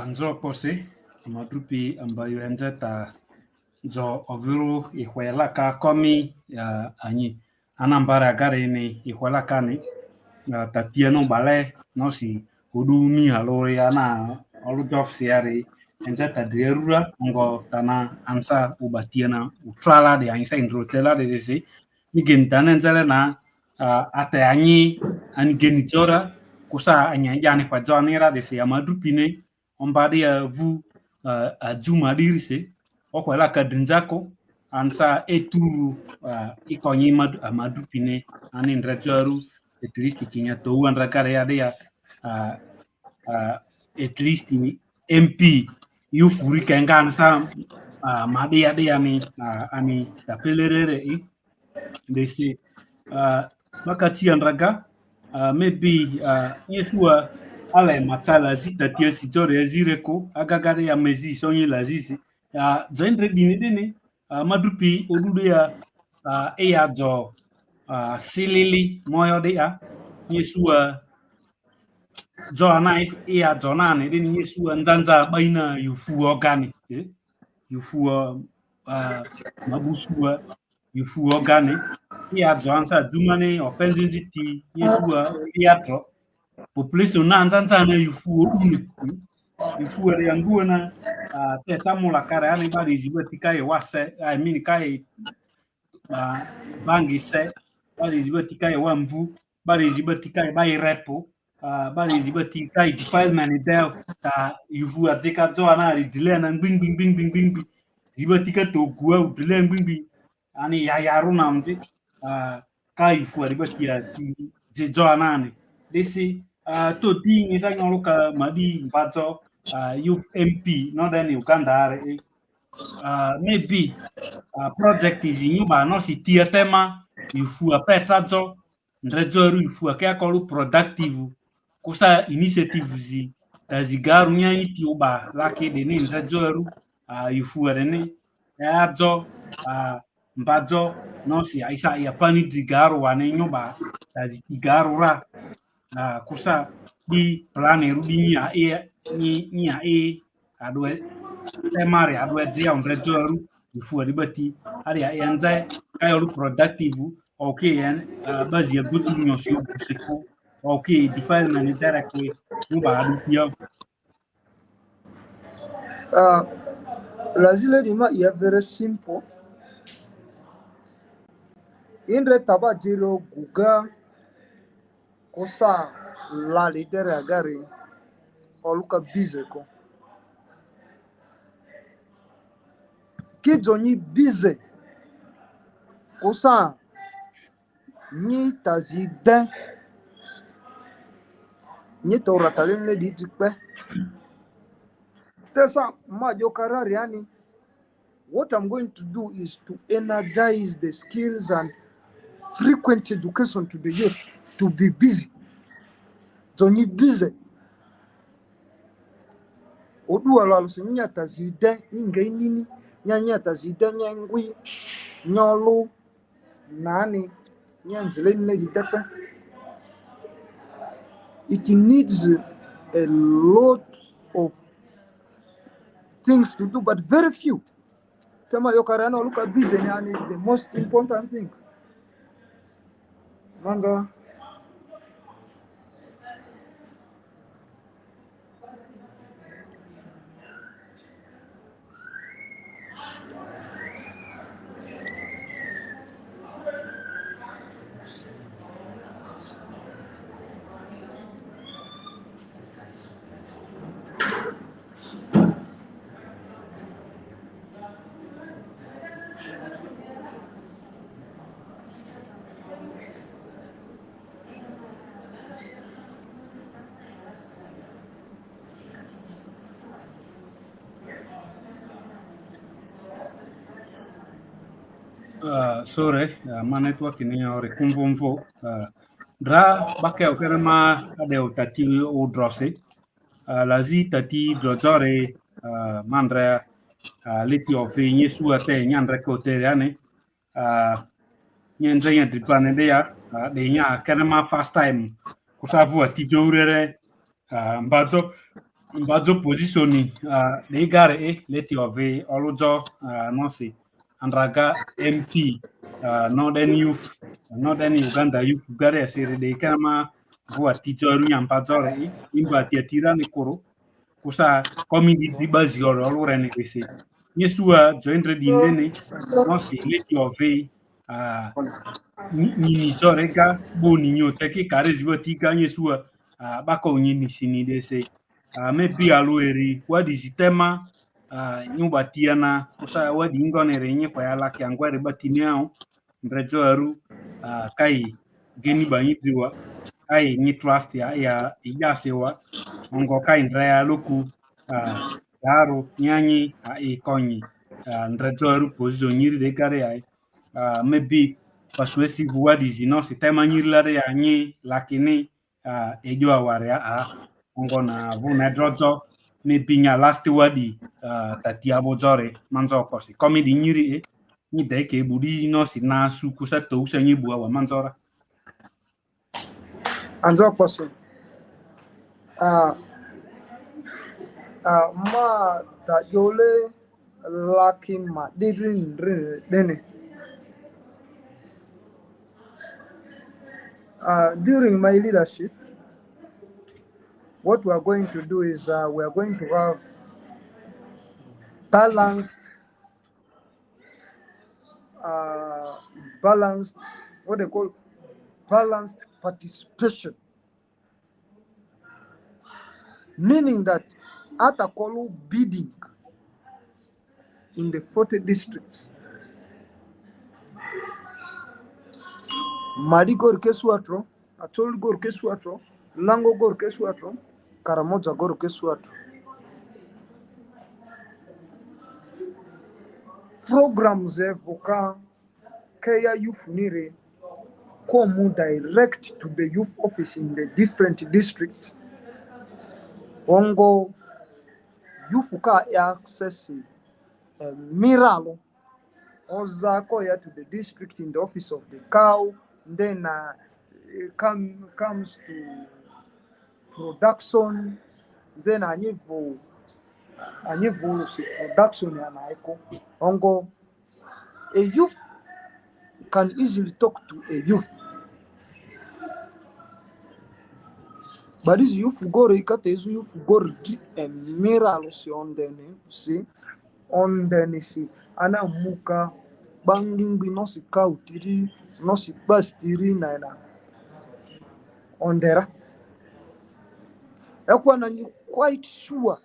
Nzo pose amadrupi ambayo enjeta zo ovuru ihwela ka komi anyi anambara gare ni ihwela kani tatieno bale no si udumi alori ana oludof siari enjeta drierura ngo tana ansa ubatiena utrala de ansa indrotela de sisi migentana enzele na ate anyi angenitora kusa anyajani kwa zonira de si amadrupine ombadi vu ajuma dirise okwela kadrinzako ansa eturu ikonyi amadupine ani ndrejoru at least kinya to andra kare ya at least MP yu furi kenga ansa made ya ni ani tapelerere desi makati andraga maybe yesua ale matala zita tia sitore zireko agagare ya mezi sonye la zizi zendre dine madrupi odudu ya eya jo silili moyo de ya yesua Joana ia Jonane din Yesu nzanza baina yufu ogane yufu mabusua yufu ogane ia Joansa jumane openzinzi ti Yesu iatro population na nzanza na yufu une yufu ya nguona te samula kare ani bari jibati kai wase I mean kai bangi se bari jibati kai wamvu bari jibati kai bai repo bari jibati kai defilement del ta yufu atzeka Joana ri dile na bing bing bing bing bing jibati ka to gua dile bing bing ani ya yaruna mzi kai yufu ribati ya ti Joana ni desi to di ni sa nyoluka madi mbazo youth MP northern Uganda are maybe project is inyuba no si tia tema yufu petrazo ndrezoru yufu akolu productive kusa initiative zi tazigaru nyani tiuba laki deni ndrezoru yufu rene azo mbazo no si aisa ya pani digaru wane nyuba tazigaru ra kusa di plane rudi nya adwe temari adwe zia ndrezoru yufu ribati ari yanza kayo productive okay yan bazi ya gutu nyosio buseko okay defilement directly nuba adu pia Lazile dima ia very simple. Inre taba jiro guga kosa la litere agari oluka bize ko. Kidzo nyi bize kosa nyi tazide nyi toratalene di dikpe. Tesa majo karari yani. What I'm going to do is to energize the skills and frequent education to the youth to be busy. So ni busy. Odu ala nya tazide inge nini nya tazide nyengwi nyolu nani nyanzile nile ditepe. It needs a lot of things to do, but very few. Tema yokarano look at busy yani the most important thing. Manga sore ma network ni ore kumvumvu dra bake okere ma ade utati o drose lazi tati drozore mandre liti ofi nyesu ate nyandre kotere ane nyenze nya dripane de ya de nya kene ma fast time kusavu ati jourere mbazo positioni de gare leti ofi olujo no si andraga MP Northern Uganda youth gare asiri de kama vua titoru nyampazore imba tiatira ni koro kusa komidi dibazi oro ne kwese nyesua joindre dindene no si leti ove nini zorega bo ninyo teki karezi watika nyesua bako nyini sini dese maybe alueri wadi sistema nyumba tiana kusa wadi ngonere nye kwa yala kiangwere batiniao ndrejo aru kai geni banyitriwa kai ni trust ya sewa ongo kai ndrea loku yaro nyanyi ikonyi ndrejo aru position nyiri de kare ai maybe persuasive wadi no sistema nyiri la ya nyi lakini ejo aware ongo na vuna drojo maybe nya last wadi tati abojore manzo kosi comedy nyiri ni deke budi no si na suku sa to sa nyi bua wa manzora anzo kosi uh, ma ta yole lakin ma dirin dene. During my leadership, what we are going to do is we are going to have balanced, uh, balanced, what they call balanced participation, meaning that at a call bidding in the 40 districts, Madi gor kesuatro, Atol gor kesuatro, Lango gor kesuatro, Karamoja gor kesuatro. Programs evoka Kaya Youth Nire come direct to the youth office in the different districts. Ongo youth ka access miralo ozako ya to the district in the office of the cow. Then it comes to production. Then anyivo production ya naiko. Ongo a youth can easily talk to a youth. But this youth go ikate is youth go miralo si on then see on then see ana muka banging no si kautiri no si bastiri na on there. Ekwana ni quite sure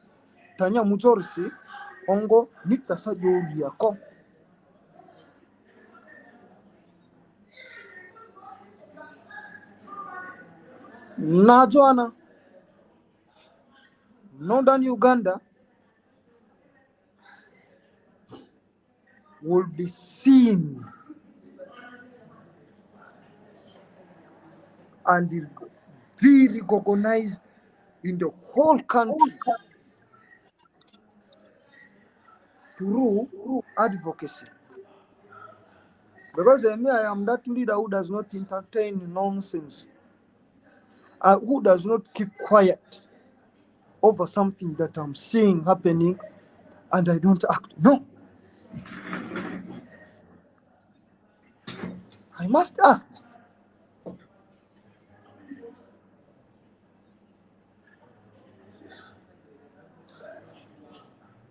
tanya mujorisi ongo nitasa yoli yako. Na Joanna, Northern Uganda will be seen and be recognized in the whole country through advocacy. Because me, I am that leader who does not entertain nonsense, who does not keep quiet over something that I'm seeing happening and I don't act. No, I must act.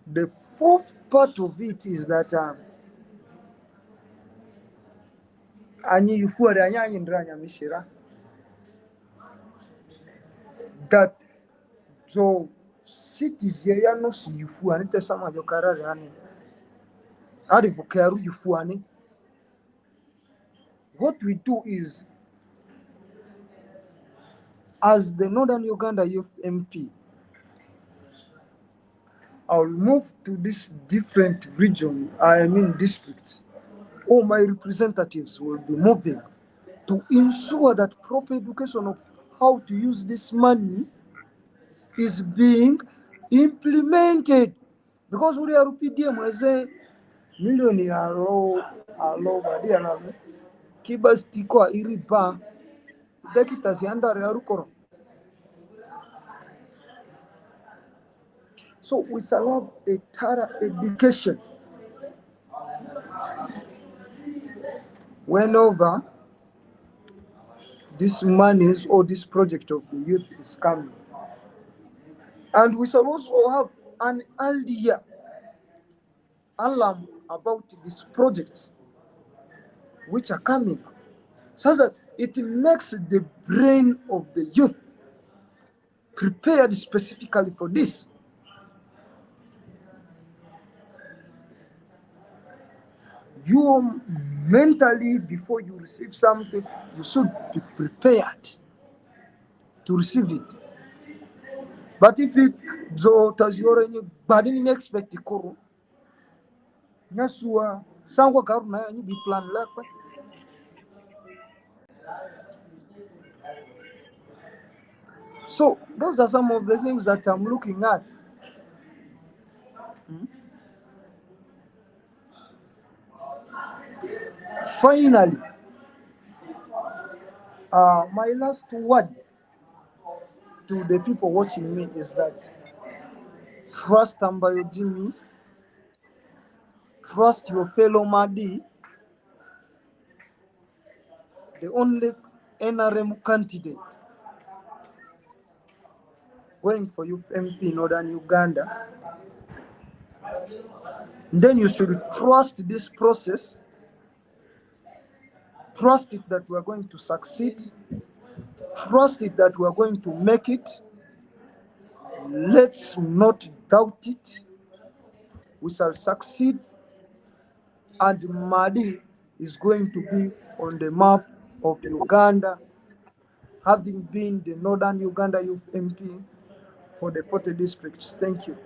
The fourth part of it is that that so cities ya no si yufuani te sama jo karare ani ari vokaru yufuani. What we do is, as the Northern Uganda Youth MP, I'll move to this different region, districts. All my representatives will be moving to ensure that proper education of how to use this money is being implemented. Because we are PDM as a million alo badia na kibastiko iriba dakita zianda yarukoro. So we shall have a thorough education whenever this monies or this project of the youth is coming. And we shall also have an earlier alarm about these projects which are coming, so that it makes the brain of the youth prepared specifically for this. You mentally, before you receive something, you should be prepared to receive it. But if it does your body expect the koro, nasua sangwa karuna you be plan like. So those are some of the things that I'm looking at. Finally, my last word to the people watching me is that trust Ambayo Jimmy, trust your fellow Madi, the only NRM candidate going for youth MP in Northern Uganda. And then you should trust this process, trust it that we are going to succeed, trust it that we are going to make it. Let's not doubt it. We shall succeed, and Madi is going to be on the map of Uganda, having been the Northern Uganda Youth MP for the 40 districts. Thank you.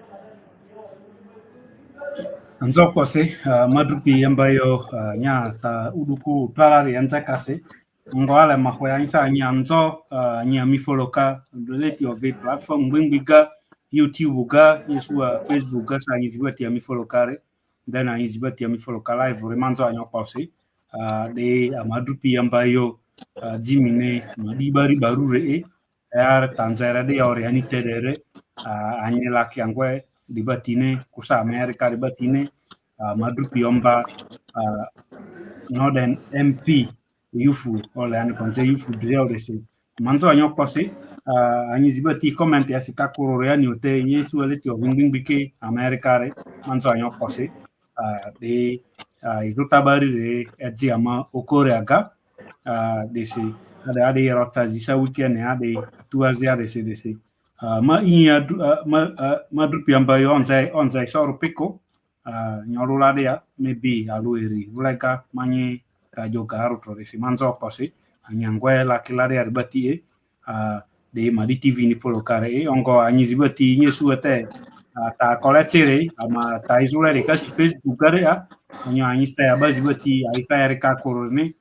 Anzo kose madrupi ambayo nya ta uduku talari anza kase ngwale mahoya insa nyanzo nya mifoloka relate of a platform ngbiga YouTube ga yesua Facebook ga sa yizibati ya mifolokare then yizibati ya mifoloka live remanzo anyo kose de madrupi ambayo jimine madibari barure er tanzera de oriani tedere anyela kiangwe dibatine kusa Amerika dibatine madrupi omba Northern MP yufu ole ani konse yufu drill desi manzo anyo kose anyi zibati comment ya sikakuro ya ni ote yesu eleti o wingbike Amerika re manzo anyo kose de izotabari re eji ama okore aga desi ade rota zisa weekend ya de tuazia desi ma inya madrupi ambayo onzai soro piko nyorula ya maybe alueri ulega manye tajoga arutro desi manzo kose anyangwe la kilare arbati de madi TV ni folokare ongo anyizibati nyesuete ta kolechere ama ta izulere kasi Facebook gare ya onyo anyisa abazibati aisa erika korone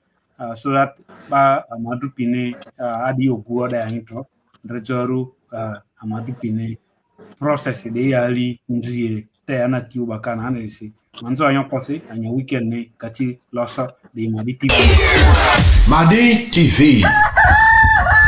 surat ba amadupine adi oguoda intro drejoru amadupine process de ali ndrie te anati ubakana anesi manzo anyo kose anya weekend ne kati loso de madi TV Madi TV